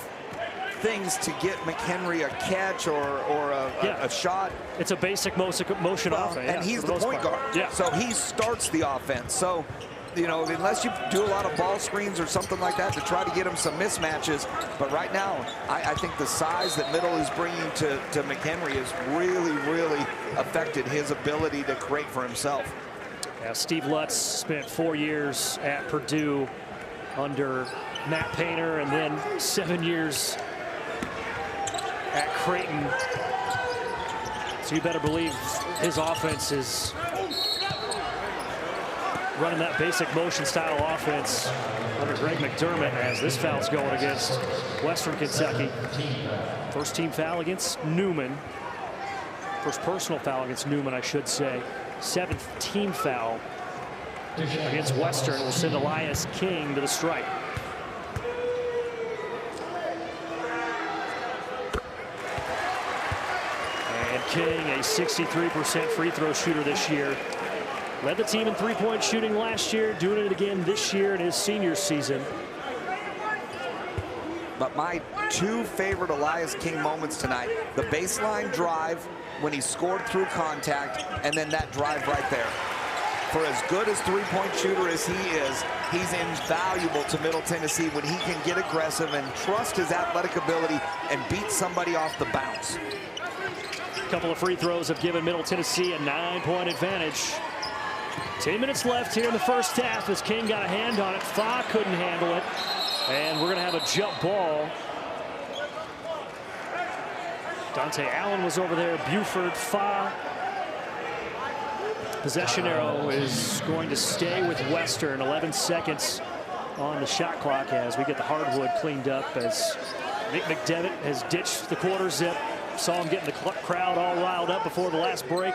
things to get McHenry a catch or a shot. It's a basic motion offense. And he's the point guard. Yeah. So he starts the offense. So, you know, unless you do a lot of ball screens or something like that to try to get him some mismatches. But right now, I think the size that Middle is bringing to McHenry has really, really affected his ability to create for himself. Yeah, Steve Lutz spent 4 years at Purdue under Matt Painter, and then 7 years at Creighton. So you better believe his offense is running that basic motion style offense under Greg McDermott, as this foul's going against Western Kentucky. First team foul against Newman. First personal foul against Newman, I should say. 7th team foul against Western will send Elias King to the stripe. And King, a 63% free throw shooter this year. Led the team in three-point shooting last year, doing it again this year in his senior season. But my 2 favorite Elias King moments tonight, the baseline drive when he scored through contact, and then that drive right there. For as good as three-point shooter as he is, he's invaluable to Middle Tennessee when he can get aggressive and trust his athletic ability and beat somebody off the bounce. A couple of free throws have given Middle Tennessee a 9-point advantage. 10 minutes left here in the first half as King got a hand on it. Fa couldn't handle it. And we're going to have a jump ball. Dante Allen was over there. Buford, Fa. Possession arrow is going to stay with Western. 11 seconds on the shot clock as we get the hardwood cleaned up, as Nick McDevitt has ditched the quarter zip. Saw him getting the crowd all riled up before the last break.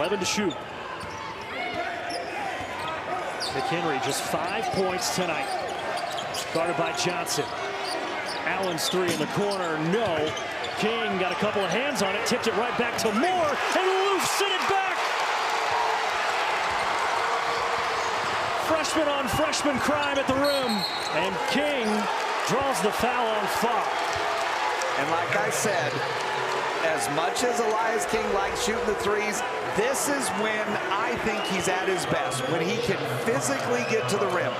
To shoot. McHenry just 5 points tonight. Guarded by Johnson. Allen's 3 in the corner. No. King got a couple of hands on it. Tipped it right back to Moore. And Loof sent it back. Freshman on freshman crime at the rim. And King draws the foul on Fa. And like I said, as much as Elias King likes shooting the threes, this is when I think he's at his best, when he can physically get to the rim.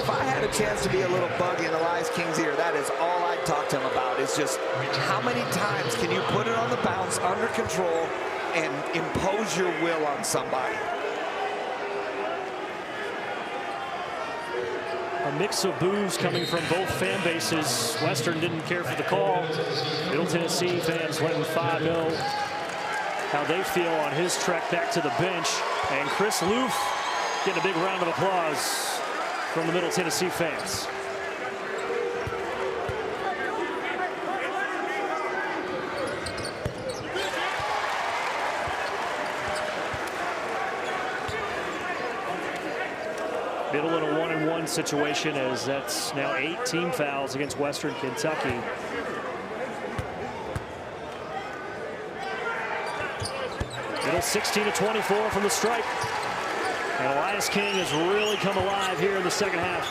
If I had a chance to be a little buggy in Elias King's ear, that is all I'd talk to him about, is just how many times can you put it on the bounce under control and impose your will on somebody. A mix of boos coming from both fan bases. Western didn't care for the call. Middle Tennessee fans went with 5-0. How they feel on his trek back to the bench. And Chris Loof getting a big round of applause from the Middle Tennessee fans. Middle in a 1-and-1 situation, as that's now 8 team fouls against Western Kentucky. Middle 16-24 from the stripe. And Elias King has really come alive here in the second half.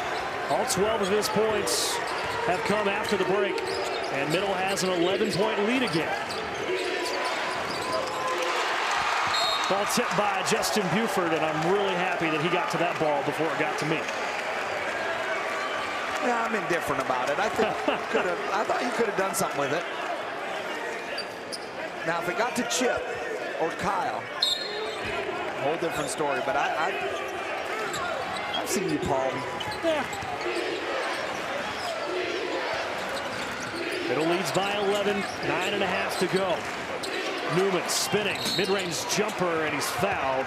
All 12 of his points have come after the break. And Middle has an 11-point lead again. Ball tipped by Justin Buford, and I'm really happy that he got to that ball before it got to me. Yeah, I'm indifferent about it. I thought you could have done something with it. Now, if it got to Chip or Kyle, a whole different story. But I've seen you, Paul. Yeah. Middle leads by 11, 9.5 to go. Newman spinning, mid-range jumper, and he's fouled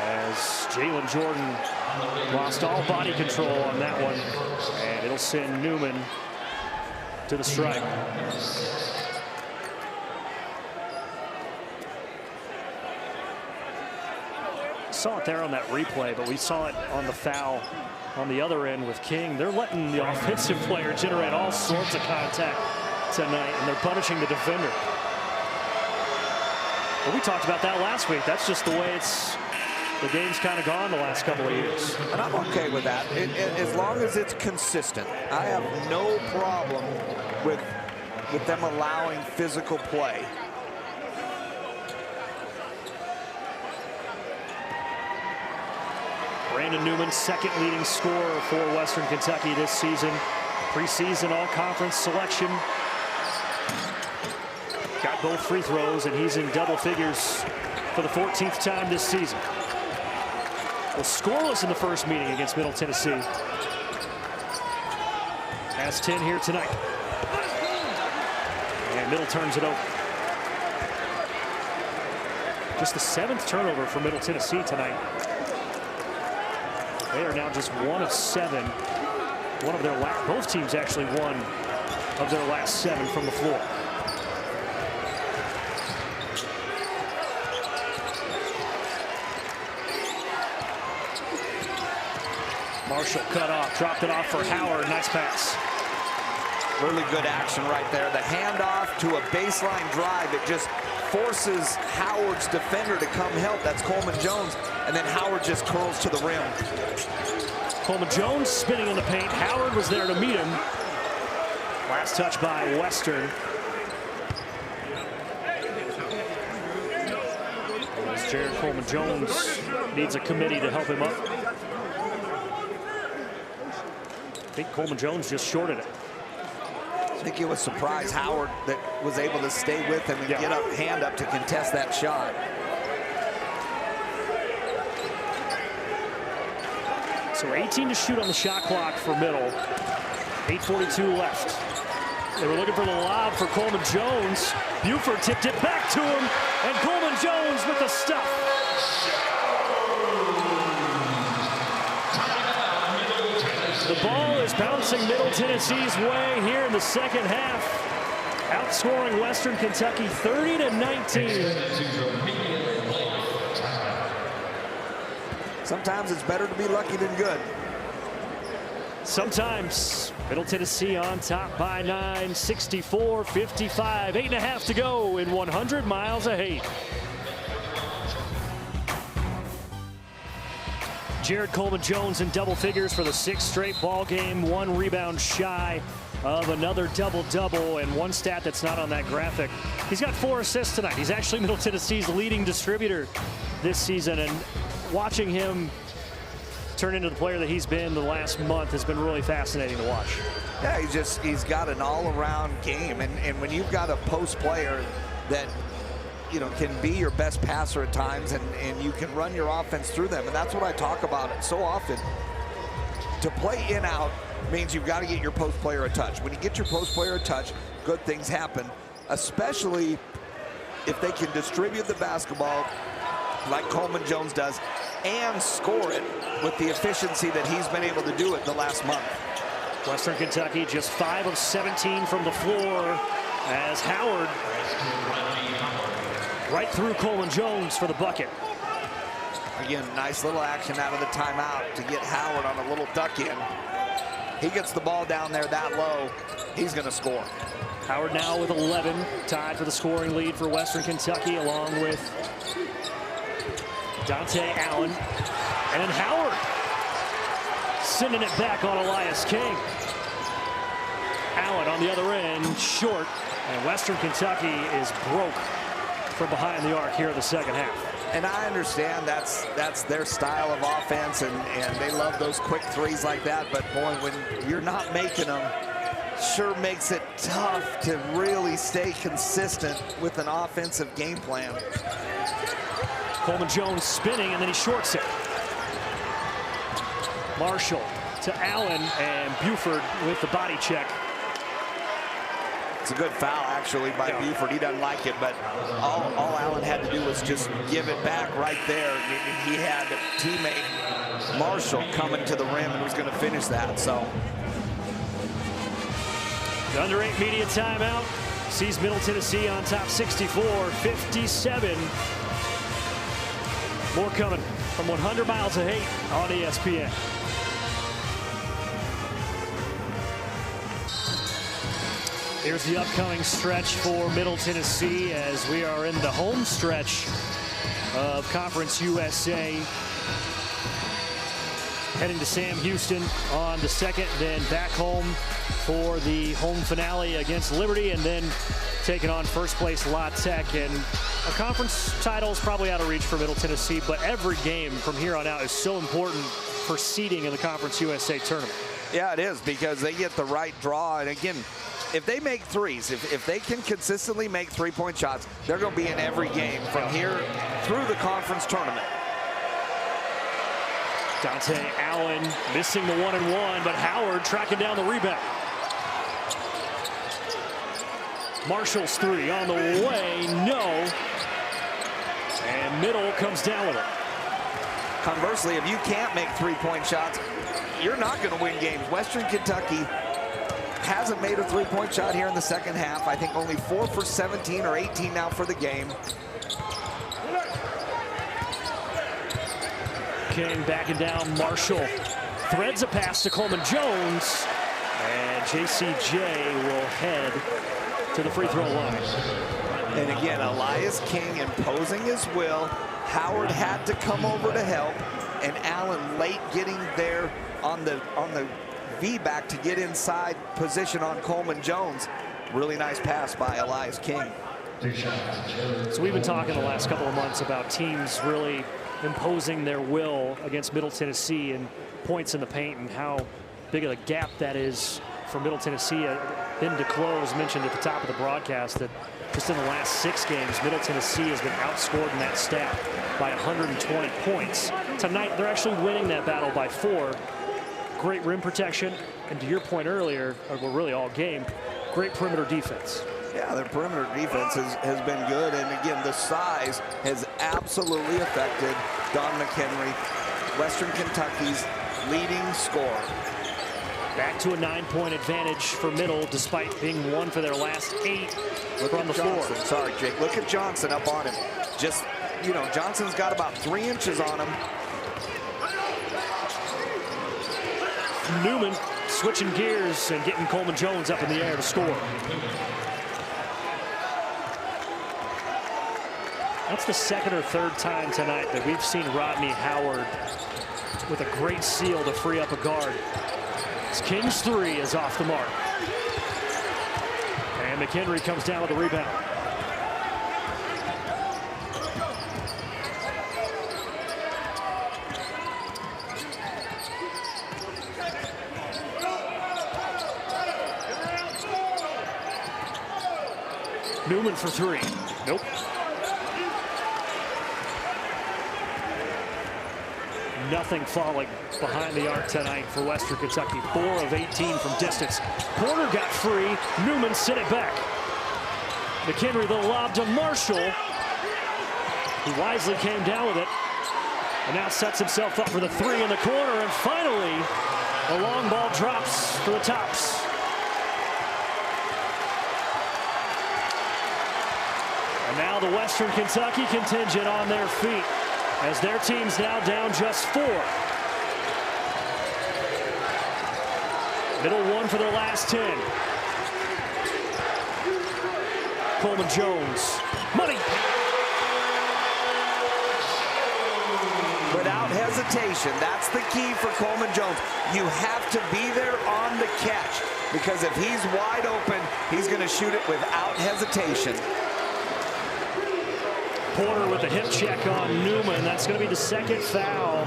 as Jalen Jordan lost all body control on that one, and it'll send Newman to the stripe. Saw it there on that replay, but we saw it on the foul on the other end with King. They're letting the offensive player generate all sorts of contact tonight, and they're punishing the defender. Well, we talked about that last week. That's just the way the game's kind of gone the last couple of years. And I'm okay with that, as long as it's consistent. I have no problem with them allowing physical play. Brandon Newman, second leading scorer for Western Kentucky this season. Preseason all-conference selection. Got both free throws, and he's in double figures for the 14th time this season. Well, scoreless in the first meeting against Middle Tennessee. Has 10 here tonight. And Middle turns it over. Just the 7th turnover for Middle Tennessee tonight. They are now just 1 of 7. Both teams actually 1 of their last 7 from the floor. Marshall cut off, dropped it off for Howard. Nice pass. Really good action right there. The handoff to a baseline drive. It just forces Howard's defender to come help. That's Coleman Jones. And then Howard just curls to the rim. Coleman Jones spinning in the paint. Howard was there to meet him. Last touch by Western. As Jared Coleman Jones needs a committee to help him up. I think Coleman Jones just shorted it. I think it was surprised Howard that was able to stay with him and get a hand up to contest that shot. So 18 to shoot on the shot clock for Middle. 8:42 left. They were looking for the lob for Coleman Jones. Buford tipped it back to him, and Coleman Jones with the stuff. The ball is bouncing Middle Tennessee's way here in the second half, outscoring Western Kentucky 30-19. Sometimes it's better to be lucky than good. Sometimes. Middle Tennessee on top by 9, 64-55. 8.5 to go in 100 miles of hate. Jared Coleman Jones in double figures for the 6th straight ball game. 1 rebound shy of another double-double, and one stat that's not on that graphic. He's got 4 assists tonight. He's actually Middle Tennessee's leading distributor this season, and watching him turned into the player that he's been the last month has been really fascinating to watch. Yeah, he's got an all-around game, and when you've got a post player that can be your best passer at times, and you can run your offense through them, and that's what I talk about it so often. To play in-out means you've got to get your post player a touch. When you get your post player a touch, good things happen, especially if they can distribute the basketball like Coleman Jones does and score it with the efficiency that he's been able to do it the last month. Western Kentucky just 5 of 17 from the floor as Howard right through Coleman Jones for the bucket. Again, nice little action out of the timeout to get Howard on a little duck in. He gets the ball down there that low, he's going to score. Howard now with 11, tied for the scoring lead for Western Kentucky, along with Dante Allen. And then Howard sending it back on Elias King. Allen on the other end, short, and Western Kentucky is broke from behind the arc here in the second half. And I understand that's their style of offense, and they love those quick threes like that, but boy, when you're not making them, sure makes it tough to really stay consistent with an offensive game plan. Coleman Jones spinning, and then he shorts it. Marshall to Allen, and Buford with the body check. It's a good foul, actually, by Buford. He doesn't like it, but all Allen had to do was just give it back right there. He had teammate Marshall coming to the rim and was going to finish that. So the under 8 media timeout sees Middle Tennessee on top 64-57. More coming from 100 miles of hate on ESPN. Here's the upcoming stretch for Middle Tennessee as we are in the home stretch of Conference USA. Heading to Sam Houston on the 2nd, then back home for the home finale against Liberty, and then taking on first place La Tech. And a conference title is probably out of reach for Middle Tennessee, but every game from here on out is so important for seeding in the Conference USA tournament. Yeah, it is, because they get the right draw. And again, if they make threes, if they can consistently make three-point shots, they're going to be in every game from here through the conference tournament. Dante Allen missing the 1-and-1, but Howard tracking down the rebound. Marshall's three on the way, no. And Middle comes down with it. Conversely, if you can't make three-point shots, you're not going to win games. Western Kentucky hasn't made a three-point shot here in the second half. I think only 4 for 17 or 18 now for the game. King backing down. Marshall threads a pass to Coleman Jones, and JCJ will head to the free throw line. And again, Elias King imposing his will. Howard had to come over to help, and Allen late getting there on the V-back to get inside position on Coleman Jones. Really nice pass by Elias King. So we've been talking the last couple of months about teams really imposing their will against Middle Tennessee and points in the paint, and how big of a gap that is for Middle Tennessee. Then to close, mentioned at the top of the broadcast that just in the last 6 games, Middle Tennessee has been outscored in that stat by 120 points. Tonight, they're actually winning that battle by 4. Great rim protection, and to your point earlier, or well, really all game, great perimeter defense. Yeah, their perimeter defense has been good, and again, the size has absolutely affected Don McHenry, Western Kentucky's leading scorer. Back to a 9-point advantage for Middle, despite being 1 for their last 8 from the floor. Sorry, Jake. Look at Johnson up on him. Just, Johnson's got about 3 inches on him. Newman switching gears and getting Coleman Jones up in the air to score. That's the 2nd or 3rd time tonight that we've seen Rodney Howard with a great seal to free up a guard. King's 3 is off the mark. And McHenry comes down with the rebound. Newman for three. Nope. Nothing falling behind the arc tonight for Western Kentucky. 4 of 18 from distance. Porter got free. Newman sent it back. McHenry the lob to Marshall. He wisely came down with it. And now sets himself up for the three in the corner. And finally, the long ball drops for the Tops. And now the Western Kentucky contingent on their feet, as their team's now down just 4. Middle one for their last 10. Coleman Jones. Money. Without hesitation, that's the key for Coleman Jones. You have to be there on the catch, because if he's wide open, he's going to shoot it without hesitation. Porter with a hip check on Newman. That's going to be the second foul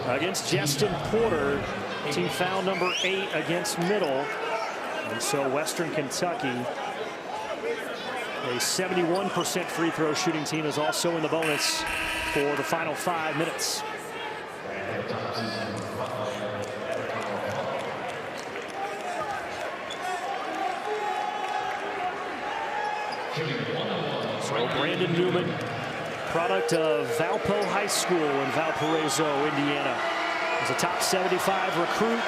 against Justin Porter. Team foul number 8 against Middle. And so Western Kentucky, a 71% free throw shooting team, is also in the bonus for the final 5 minutes. So Brandon Newman, product of Valpo High School in Valparaiso, Indiana. He's a top 75 recruit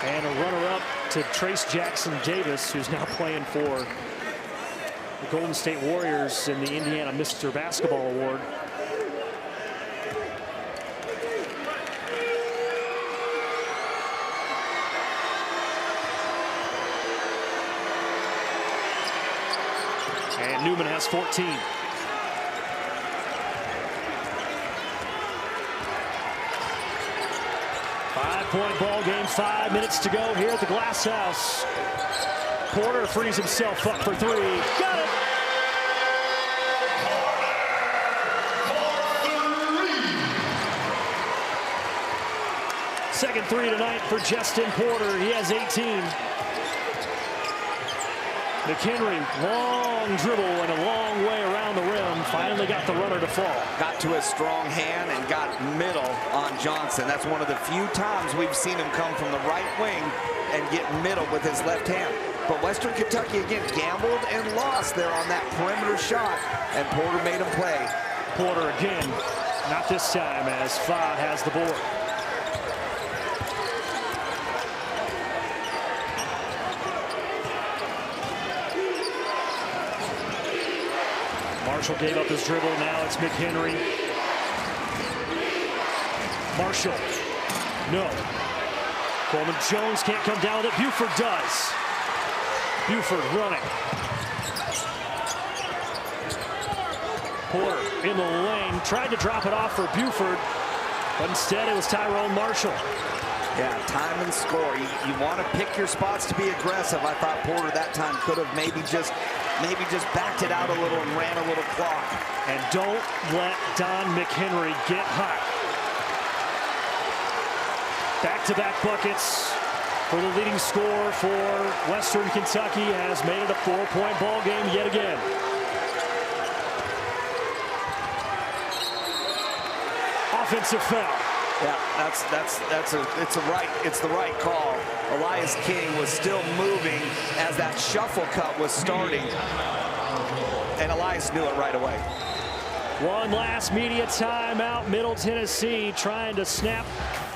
and a runner-up to Trace Jackson Davis, who's now playing for the Golden State Warriors in the Indiana Mr. Basketball Award. And Newman has 14. Five-point ball game, 5 minutes to go here at the Glass House. Porter frees himself up for 3. Got it! Second 3 tonight for Justin Porter. He has 18. McHenry, long dribble and a long way around the rim. Finally got the runner to fall. Got to a strong hand and got middle on Johnson. That's one of the few times we've seen him come from the right wing and get middle with his left hand. But Western Kentucky, again, gambled and lost there on that perimeter shot, and Porter made him play. Porter again, not this time, as Fa has the board. Marshall gave up his dribble. Now it's McHenry. Marshall. No. Coleman Jones can't come down with it. Buford does. Buford running. Porter in the lane. Tried to drop it off for Buford, but instead it was Tyrone Marshall. Yeah, time and score. You want to pick your spots to be aggressive. I thought Porter that time could have maybe just backed it out a little and ran a little clock. And don't let Don McHenry get hot. Back-to-back buckets for the leading scorer for Western Kentucky, has made it a 4-point ball game yet again. Offensive foul. Yeah, it's the right call. Elias King was still moving as that shuffle cut was starting, and Elias knew it right away. One last media timeout. Middle Tennessee trying to snap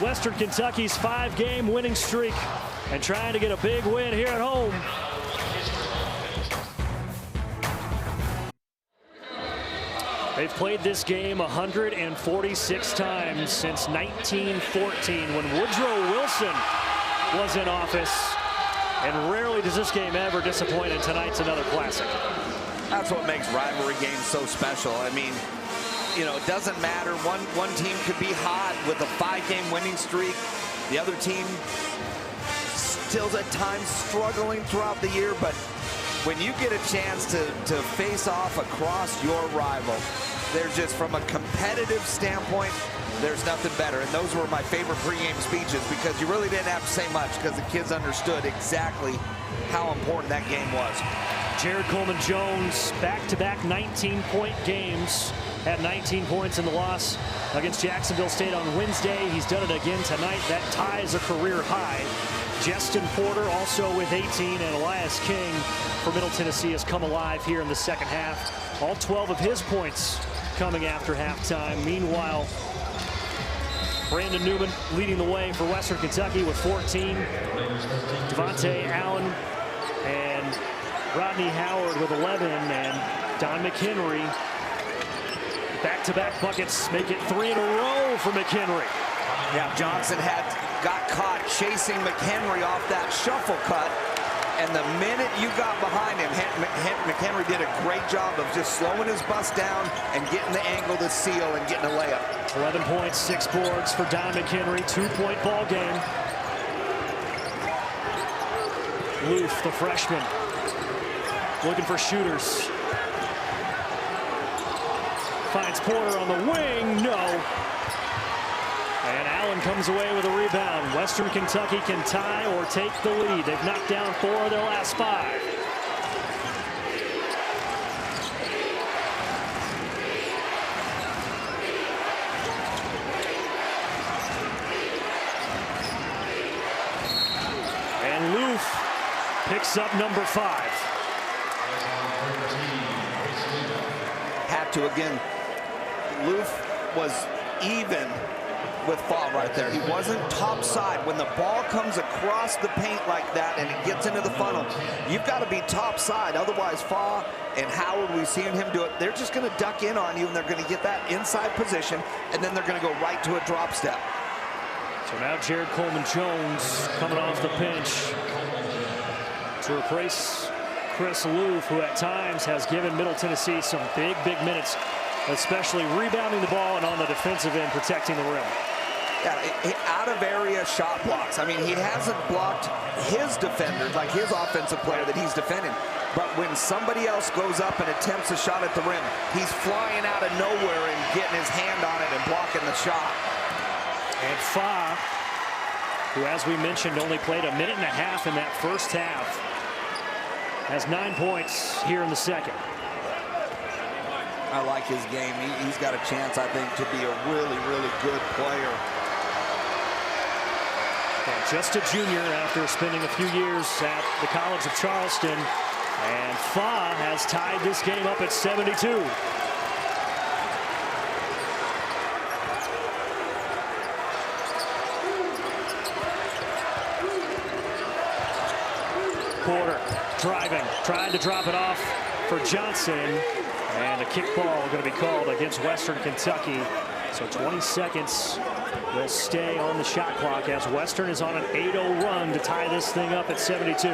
Western Kentucky's 5-game winning streak and trying to get a big win here at home. They've played this game 146 times since 1914, when Woodrow Wilson was in office. And rarely does this game ever disappoint, and tonight's another classic. That's what makes rivalry games so special. I mean, you know, it doesn't matter. One team could be hot with a 5-game winning streak. The other team still at times struggling throughout the year, but when you get a chance to face off across your rival, there's just, from a competitive standpoint, there's nothing better. And those were my favorite pregame speeches, because you really didn't have to say much, because the kids understood exactly how important that game was. Jared Coleman-Jones, back-to-back 19-point games. Had 19 points in the loss against Jacksonville State on Wednesday. He's done it again tonight. That ties a career high. Justin Porter also with 18, and Elias King for Middle Tennessee has come alive here in the second half. All 12 of his points coming after halftime. Meanwhile, Brandon Newman leading the way for Western Kentucky with 14. Devontae Allen and Rodney Howard with 11, and Don McHenry. Back-to-back buckets make it 3 in a row for McHenry. Yeah, Johnson got caught chasing McHenry off that shuffle cut, and the minute you got behind him, McHenry did a great job of just slowing his bust down and getting the angle to seal and getting a layup. 11 points, 6 boards for Don McHenry, 2-point ball game. Loof, the freshman, looking for shooters. Finds Porter on the wing, no. And Allen comes away with a rebound. Western Kentucky can tie or take the lead. They've knocked down 4 of their last 5. And Loof picks up number 5. Had to again. Loof was even with Fa right there. He wasn't top side. When the ball comes across the paint like that and it gets into the funnel, you've got to be top side. Otherwise, Fa and Howard, we've seen him do it. They're just going to duck in on you, and they're going to get that inside position, and then they're going to go right to a drop step. So now Jared Coleman-Jones coming off the bench to replace Chris Loof, who at times has given Middle Tennessee some big minutes, especially rebounding the ball and on the defensive end, protecting the rim. Yeah, out of area shot blocks. I mean, he hasn't blocked his defenders, like his offensive player that he's defending. But when somebody else goes up and attempts a shot at the rim, he's flying out of nowhere and getting his hand on it and blocking the shot. And Fa, who, as we mentioned, only played a minute and a half in that first half, has 9 points here in the second. I like his game. He's got a chance, I think, to be a really good player. And just a junior after spending a few years at the College of Charleston. And Fa has tied this game up at 72. Porter driving, trying to drop it off for Johnson. And a kick ball going to be called against Western Kentucky. So 20 seconds will stay on the shot clock as Western is on an 8-0 run to tie this thing up at 72.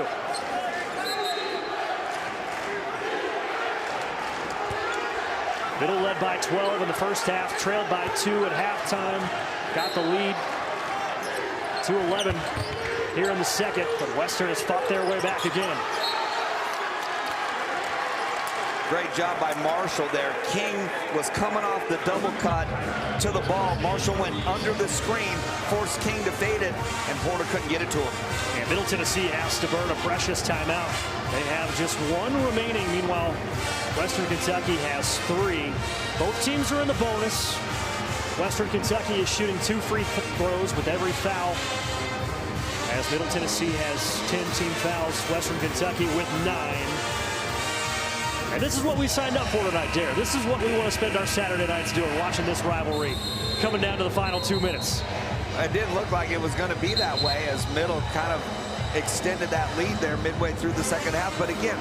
Middle led by 12 in the first half, trailed by 2 at halftime. Got the lead to 11 here in the second, but Western has fought their way back again. Great job by Marshall there. King was coming off the double cut to the ball. Marshall went under the screen, forced King to fade it, and Porter couldn't get it to him. And Middle Tennessee has to burn a precious timeout. They have just 1 remaining. Meanwhile, Western Kentucky has 3. Both teams are in the bonus. Western Kentucky is shooting 2 free throws with every foul, as Middle Tennessee has 10 team fouls. Western Kentucky with 9. And this is what we signed up for tonight, Dare. This is what we want to spend our Saturday nights doing, watching this rivalry coming down to the final 2 minutes. It didn't look like it was going to be that way as Middle kind of extended that lead there midway through the second half. But again,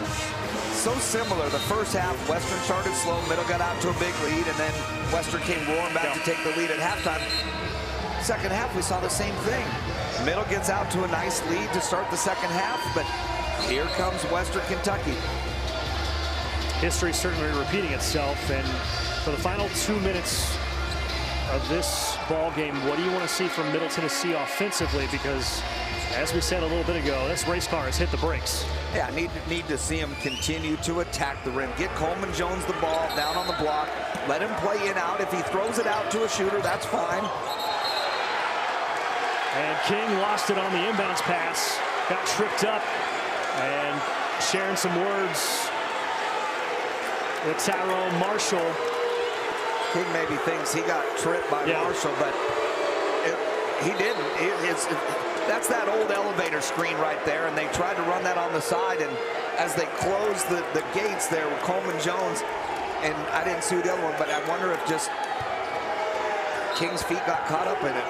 so similar. The first half, Western started slow, Middle got out to a big lead, and then Western came roaring back to take the lead at halftime. Second half, we saw the same thing. Middle gets out to a nice lead to start the second half, but here comes Western Kentucky. History certainly repeating itself, and for the final 2 minutes of this ball game, what do you want to see from Middle Tennessee offensively? Because, as we said a little bit ago, this race car has hit the brakes. Yeah, need to see him continue to attack the rim. Get Coleman-Jones the ball down on the block. Let him play in out. If he throws it out to a shooter, that's fine. And King lost it on the inbounds pass. Got tripped up And sharing some words with Tyrone Marshall. King maybe thinks he got tripped by Marshall, but he didn't. That's that old elevator screen right there, and they tried to run that on the side, and as they closed the gates there with Coleman Jones, and I didn't see the other one, but I wonder if just King's feet got caught up in it.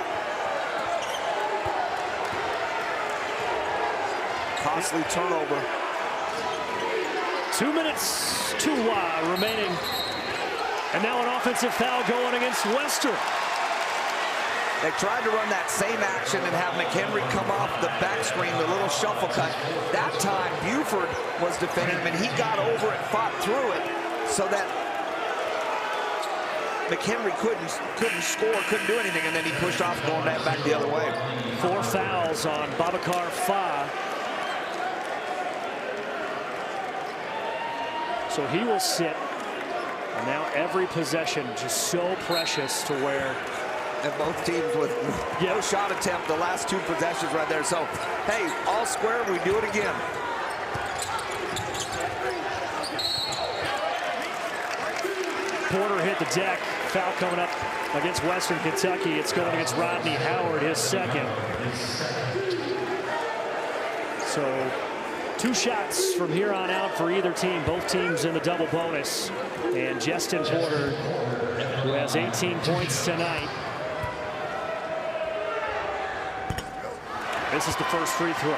Costly turnover. 2 minutes remaining. And now an offensive foul going against Western. They tried to run that same action and have McHenry come off the back screen, the little shuffle cut. That time, Buford was defending him, and he got over it, fought through it, so that McHenry couldn't score, couldn't do anything, and then he pushed off, going that back the other way. 4 fouls on Babacar Fa. So he will sit. And now every possession just so precious to where. And both teams with no shot attempt the last 2 possessions right there. So, hey, all square, we do it again. Porter hit the deck. Foul coming up against Western Kentucky. It's going against Rodney Howard, his second. So 2 shots from here on out for either team. Both teams in the double bonus. And Justin Porter, who has 18 points tonight. This is the first free throw.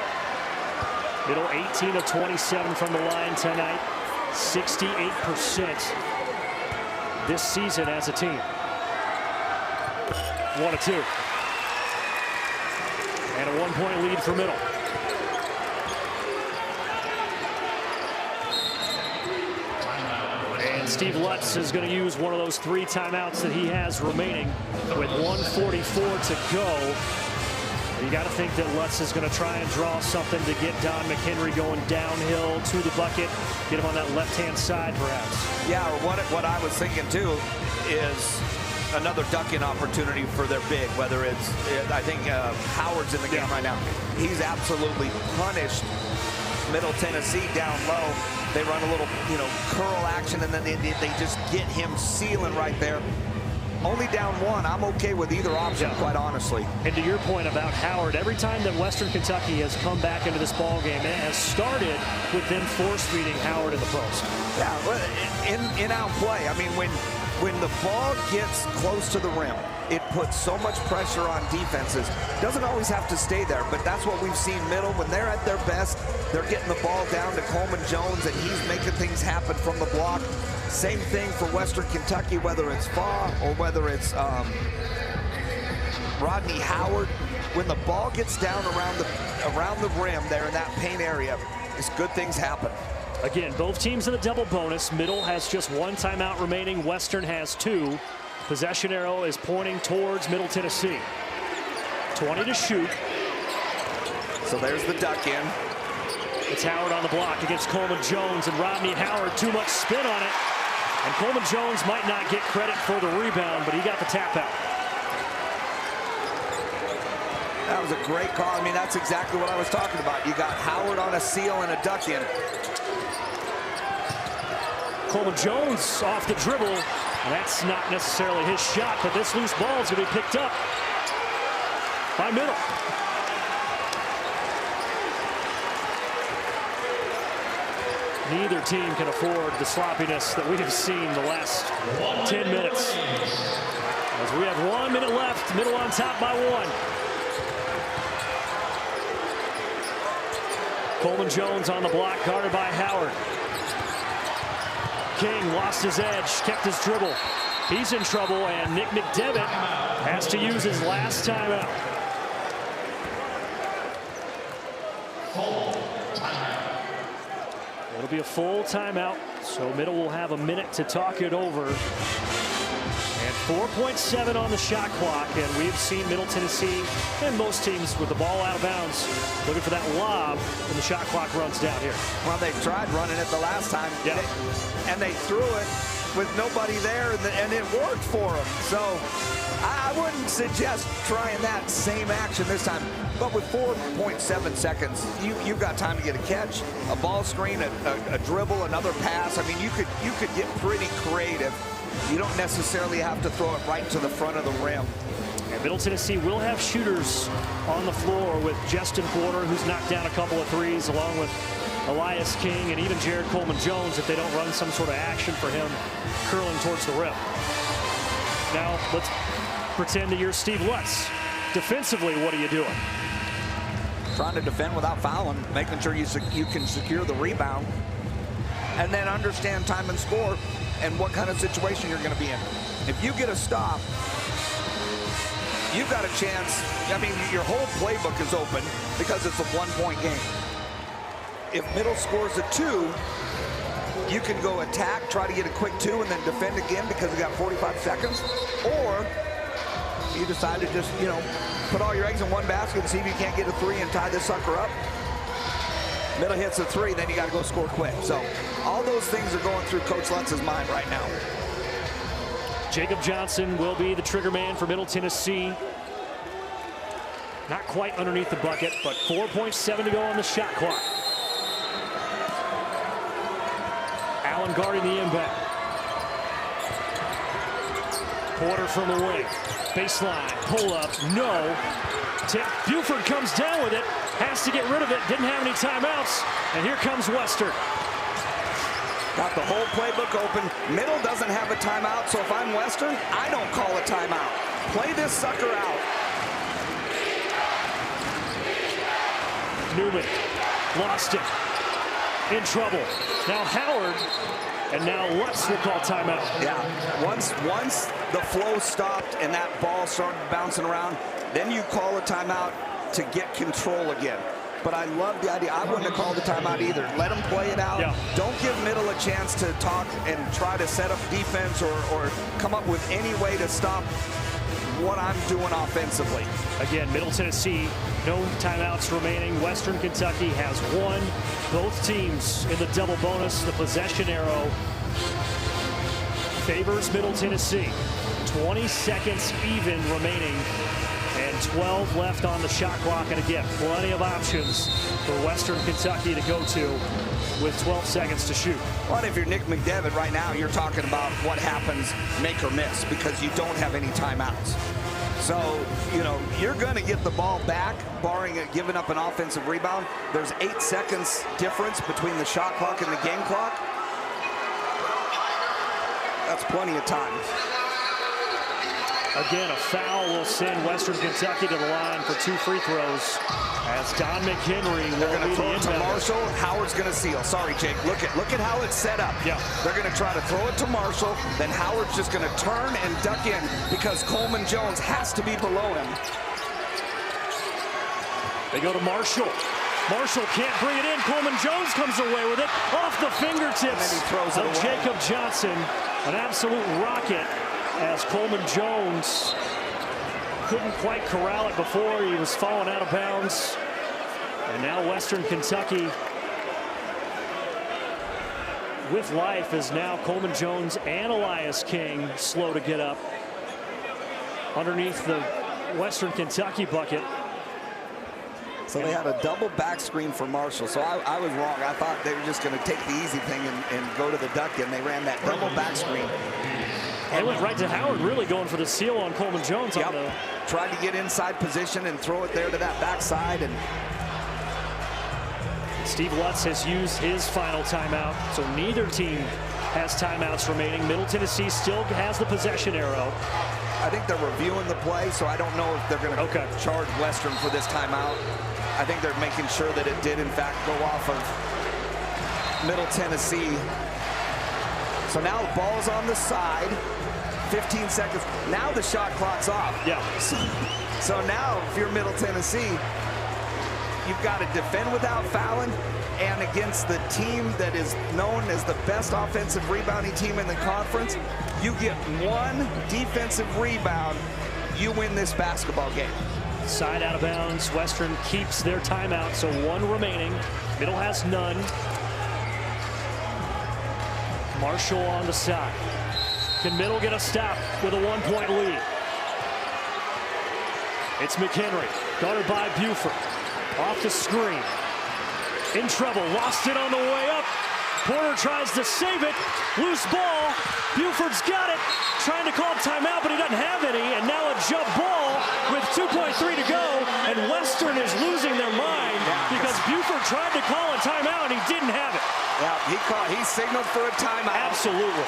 Middle 18 of 27 from the line tonight. 68% this season as a team. 1 of 2. And a 1-point lead for Middle. And Steve Lutz is going to use one of those 3 timeouts that he has remaining with 1:44 to go. You got to think that Lutz is going to try and draw something to get Don McHenry going downhill to the bucket, get him on that left-hand side, perhaps. Yeah, or what I was thinking too is another duck-in opportunity for their big. Whether it's, I think Howard's in the game right now. He's absolutely punished Middle Tennessee down low. They run a little, curl action, and then they just get him sealing right there. Only down 1. I'm okay with either option, quite honestly. And to your point about Howard, every time that Western Kentucky has come back into this ball game, it has started with them force-feeding Howard in the post. Yeah, in-out play. I mean, when the ball gets close to the rim, it puts so much pressure on defenses. Doesn't always have to stay there, but that's what we've seen Middle. When they're at their best, they're getting the ball down to Coleman Jones, and he's making things happen from the block. Same thing for Western Kentucky, whether it's Fa or whether it's Rodney Howard. When the ball gets down around the rim there in that paint area, it's good things happen. Again, both teams in the double bonus. Middle has just 1 timeout remaining. Western has 2. Possession arrow is pointing towards Middle Tennessee. 20 to shoot. So there's the duck in. It's Howard on the block against Coleman Jones, and Rodney Howard, too much spin on it. And Coleman Jones might not get credit for the rebound, but he got the tap out. That was a great call. I mean, that's exactly what I was talking about. You got Howard on a seal and a duck in. Coleman Jones off the dribble. And that's not necessarily his shot, but this loose ball is going to be picked up by Middle. Neither team can afford the sloppiness that we have seen the last 10 minutes. As we have 1 minute left, Middle on top by 1. Coleman Jones on the block, guarded by Howard. King lost his edge, kept his dribble. He's in trouble, and Nick McDevitt has to use his last timeout. It'll be a full timeout, so Middle will have a minute to talk it over. And 4.7 on the shot clock, and we've seen Middle Tennessee and most teams with the ball out of bounds looking for that lob when the shot clock runs down here. Well, they tried running it the last time, and they threw it with nobody there, and it worked for them. So I wouldn't suggest trying that same action this time. But with 4.7 seconds, you've got time to get a catch, a ball screen, a dribble, another pass. I mean, you could get pretty creative. You don't necessarily have to throw it right to the front of the rim. And Middle Tennessee will have shooters on the floor with Justin Porter, who's knocked down a couple of threes, along with Elias King and even Jared Coleman-Jones if they don't run some sort of action for him curling towards the rim. Now let's pretend that you're Steve Lutz. Defensively, what are you doing? Trying to defend without fouling, making sure you can secure the rebound, and then understand time and score and what kind of situation you're going to be in. If you get a stop, you've got a chance. I mean, your whole playbook is open because it's a one-point game. If Middle scores a 2, you can go attack, try to get a quick 2, and then defend again because you got 45 seconds. Or you decide to just, put all your eggs in one basket and see if you can't get a 3 and tie this sucker up. Middle hits a 3, then you got to go score quick. So all those things are going through Coach Lutz's mind right now. Jacob Johnson will be the trigger man for Middle Tennessee. Not quite underneath the bucket, but 4.7 to go on the shot clock. Allen guarding the inbound. Porter from the wing. Baseline, pull up, no. Buford comes down with it, has to get rid of it, didn't have any timeouts, and here comes Western. Got the whole playbook open. Middle doesn't have a timeout, so if I'm Western, I don't call a timeout. Play this sucker out. Newman lost it. In trouble. Now Howard, and now Lutz will call timeout. Yeah, once the flow stopped and that ball started bouncing around, then you call a timeout to get control again. But I love the idea. I wouldn't have called the timeout either. Let them play it out. Yeah. Don't give Middle a chance to talk and try to set up defense or come up with any way to stop what I'm doing offensively. Again, Middle Tennessee, no timeouts remaining. Western Kentucky has one. Both teams in the double bonus. The possession arrow favors Middle Tennessee. 20 seconds even remaining and 12 left on the shot clock. And again, plenty of options for Western Kentucky to go to with 12 seconds to shoot. Well, if you're Nick McDevitt right now, you're talking about what happens make or miss because you don't have any timeouts. So, you're going to get the ball back, barring it giving up an offensive rebound. There's 8 seconds difference between the shot clock and the game clock. That's plenty of time. Again, a foul will send Western Kentucky to the line for 2 free throws as Don McHenry will They're going to throw it to Marshall. Howard's going to seal. Sorry, Jake. Look at how it's set up. Yeah. They're going to try to throw it to Marshall. Then Howard's just going to turn and duck in because Coleman-Jones has to be below him. They go to Marshall. Marshall can't bring it in. Coleman-Jones comes away with it off the fingertips of Jacob Johnson. An absolute rocket as Coleman-Jones couldn't quite corral it before. He was falling out of bounds. And now Western Kentucky with life is now Coleman-Jones and Elias King slow to get up underneath the Western Kentucky bucket. So they had a double back screen for Marshall. So I was wrong. I thought they were just going to take the easy thing and go to the duck in. They ran that double back screen. They went right to Howard, really going for the seal on Coleman-Jones. Yep. Tried to get inside position and throw it there to that backside. And Steve Lutz has used his final timeout, so neither team has timeouts remaining. Middle Tennessee still has the possession arrow. I think they're reviewing the play, so I don't know if they're going to charge Western for this timeout. I think they're making sure that it did, in fact, go off of Middle Tennessee. So now the ball's on the side. 15 seconds. Now the shot clock's off. Yeah. So now, if you're Middle Tennessee, you've got to defend without fouling, and against the team that is known as the best offensive rebounding team in the conference, you get one defensive rebound, you win this basketball game. Side out of bounds. Western keeps their timeout, so 1 remaining. Middle has none. Marshall on the side. Can Middle get a stop with a 1-point lead? It's McHenry, guarded by Buford. Off the screen. In trouble, lost it on the way up. Porter tries to save it. Loose ball. Buford's got it. Trying to call timeout, but he doesn't have any. And now a jump ball with 2.3 to go. And Western is losing their mind because Buford tried to call a timeout and he didn't have it. Yeah, he signaled for a timeout. Absolutely.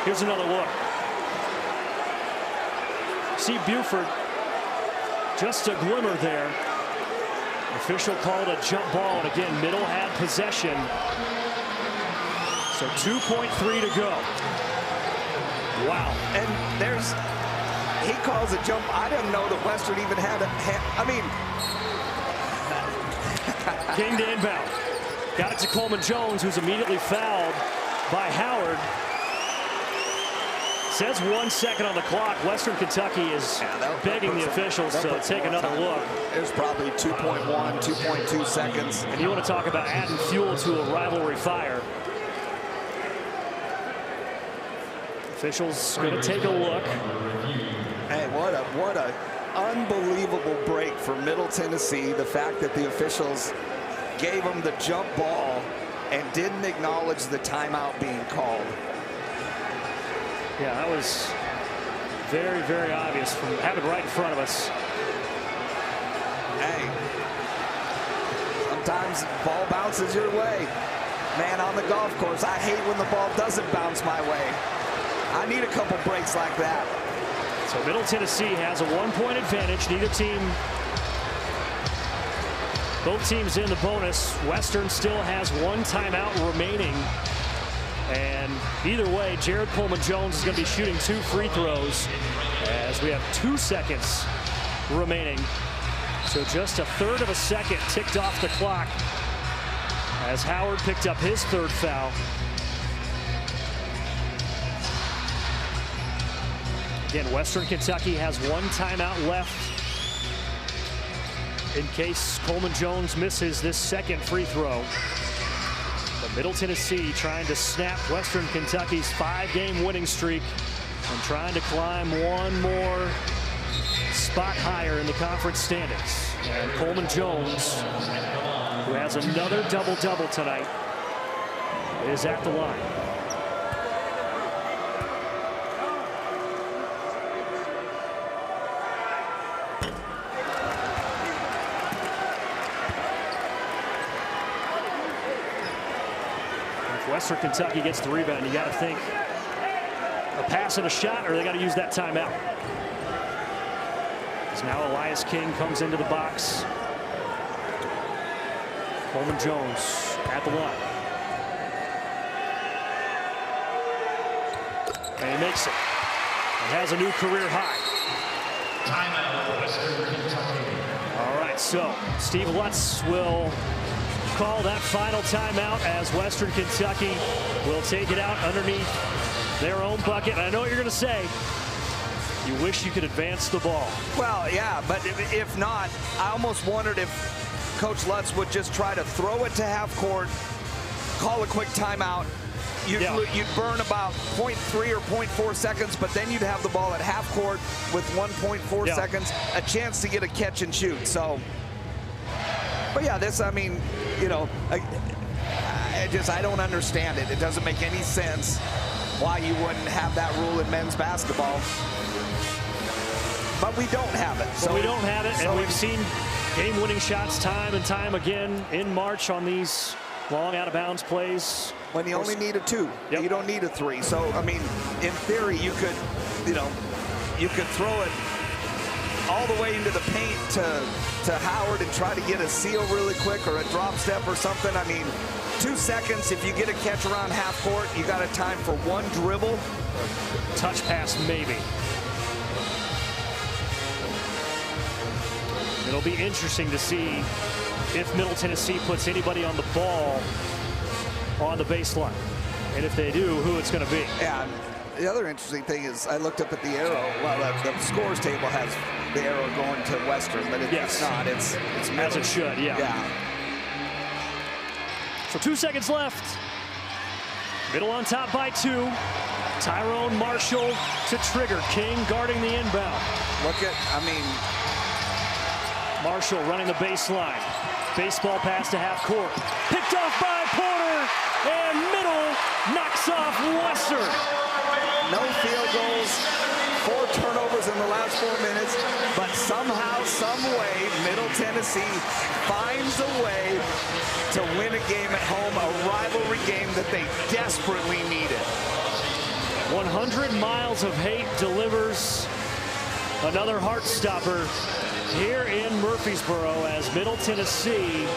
Here's another look. See Buford, just a glimmer there. Official called a jump ball, and again, Middle had possession. So 2.3 to go. Wow. And he calls a jump. I didn't know that Western even had King to inbound. Got it to Coleman Jones, who's immediately fouled by Howard. Says 1 second on the clock. Western Kentucky is begging the officials to take another look. There's probably 2.1, 2.2 seconds. And you want to talk about adding fuel to a rivalry fire. Officials going to take a look. Hey, what a unbelievable break for Middle Tennessee. The fact that the officials gave them the jump ball and didn't acknowledge the timeout being called. Yeah, that was very, very obvious from having it right in front of us. Hey, sometimes the ball bounces your way. Man, on the golf course, I hate when the ball doesn't bounce my way. I need a couple breaks like that. So Middle Tennessee has a 1-point advantage. Neither team, both teams in the bonus. Western still has one timeout remaining. And either way, Jared Coleman Jones is going to be shooting 2 free throws as we have 2 seconds remaining. So just a third of a second ticked off the clock as Howard picked up his 3rd foul. Again, Western Kentucky has 1 timeout left in case Coleman Jones misses this 2nd free throw. Middle Tennessee trying to snap Western Kentucky's 5-game winning streak and trying to climb one more spot higher in the conference standings. And Coleman Jones, who has another double-double tonight, is at the line. Western Kentucky gets the rebound. You got to think a pass and a shot, or they got to use that timeout. As now Elias King comes into the box. Coleman Jones at the line. And he makes it. And has a new career high. Timeout, Western Kentucky. All right, so Steve Lutz will call that final timeout as Western Kentucky will take it out underneath their own bucket. And I know what you're going to say. You wish you could advance the ball. Well, yeah, but if not, I almost wondered if Coach Lutz would just try to throw it to half court, call a quick timeout. You'd burn about 0.3 or 0.4 seconds, but then you'd have the ball at half court with 1.4 seconds, a chance to get a catch and shoot. So, but yeah, this, I mean, you know, I don't understand it. It doesn't make any sense why you wouldn't have that rule in men's basketball. But we don't have it. So we don't have it, and we've seen game-winning shots time and time again in March on these long out-of-bounds plays. When you only need a 2, you don't need a 3. So, I mean, in theory, you could, you could throw it all the way into the paint to Howard and try to get a seal really quick or a drop step or something. I mean, 2 seconds, if you get a catch around half court, you got a time for 1 dribble. Touch pass, maybe. It'll be interesting to see if Middle Tennessee puts anybody on the ball on the baseline. And if they do, who it's going to be. Yeah, the other interesting thing is I looked up at the arrow. Well, the scores table has the arrow going to Western, but it's not. It's as it should, yeah. So 2 seconds left. Middle on top by 2. Tyrone Marshall to trigger. King guarding the inbound. Look at, Marshall running the baseline. Baseball pass to half court. Picked off by Porter, and Middle knocks off Western. no field goals, 4 turnovers in the last 4 minutes, but somehow, some way, Middle Tennessee finds a way to win a game at home, a rivalry game that they desperately needed. 100 Miles of Hate delivers another heart stopper here in Murfreesboro as Middle Tennessee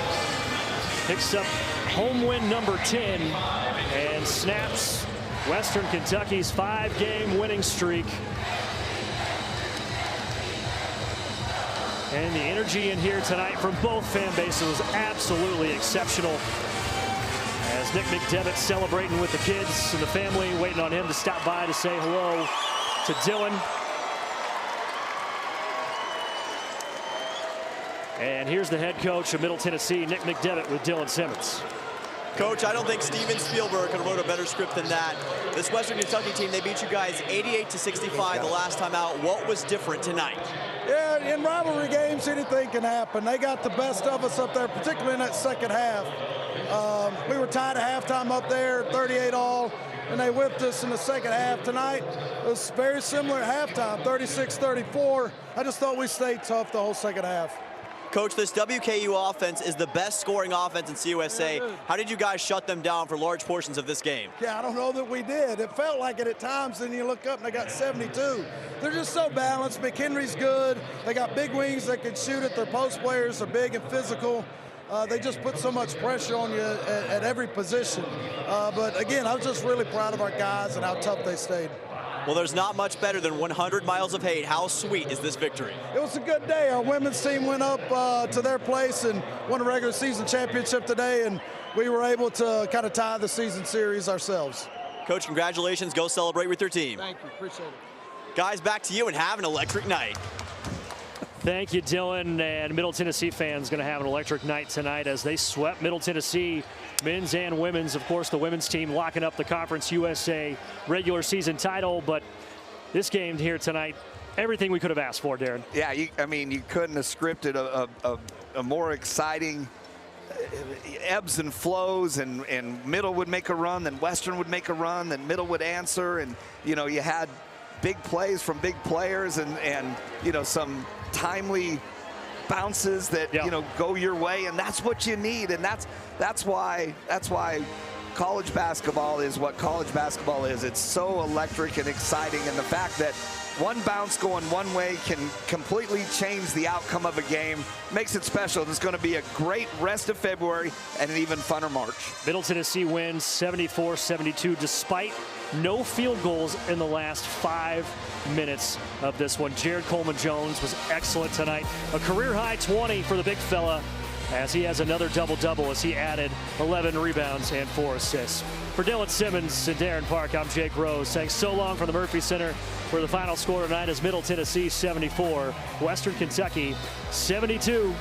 picks up home win number 10 and snaps Western Kentucky's 5-game winning streak. And the energy in here tonight from both fan bases was absolutely exceptional. As Nick McDevitt celebrating with the kids and the family, waiting on him to stop by to say hello to Dylan. And here's the head coach of Middle Tennessee, Nick McDevitt, with Dylan Simmons. Coach, I don't think Steven Spielberg could have wrote a better script than that. This Western Kentucky team, they beat you guys 88-65 the last time out. What was different tonight? Yeah, in rivalry games, anything can happen. They got the best of us up there, particularly in that second half. We were tied at halftime up there, 38 all, and they whipped us in the second half. Tonight, it was very similar at halftime, 36-34. I just thought we stayed tough the whole second half. Coach, this WKU offense is the best scoring offense in CUSA. How did you guys shut them down for large portions of this game? Yeah, I don't know that we did. It felt like it at times, then you look up and they got 72. They're just so balanced. McHenry's good. They got big wings that can shoot it. Their post players are big and physical. They just put so much pressure on you at every position. But again, I was just really proud of our guys and how tough they stayed. Well, there's not much better than 100 Miles of Hate. How sweet is this victory? It was a good day. Our women's team went up to their place and won a regular season championship today, and we were able to kind of tie the season series ourselves. Coach, congratulations. Go celebrate with your team. Thank you. Appreciate it. Guys, back to you and have an electric night. Thank you, Dylan. And Middle Tennessee fans going to have an electric night tonight as they swept Middle Tennessee, men's and women's. Of course, the women's team locking up the Conference USA regular season title. But this game here tonight, everything we could have asked for, Darren. Yeah, I mean, you couldn't have scripted a more exciting ebbs and flows, and Middle would make a run, then Western would make a run, then Middle would answer. And, you know, you had big plays from big players and you know, some timely bounces that you know, go your way, and that's what you need. And that's why college basketball is what college basketball is. It's so electric and exciting, and the fact that one bounce going one way can completely change the outcome of a game makes it special. There's going to be a great rest of February and an even funner March. Middle Tennessee wins 74-72 despite no field goals in the last 5 minutes of this one. Jared Coleman-Jones was excellent tonight. A career-high 20 for the big fella as he has another double-double as he added 11 rebounds and 4 assists. For Dylan Simmons and Darren Park, I'm Jake Rose saying so long from the Murphy Center, where the final score tonight is Middle Tennessee 74, Western Kentucky 72.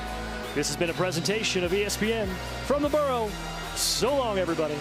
This has been a presentation of ESPN from the Borough. So long, everybody.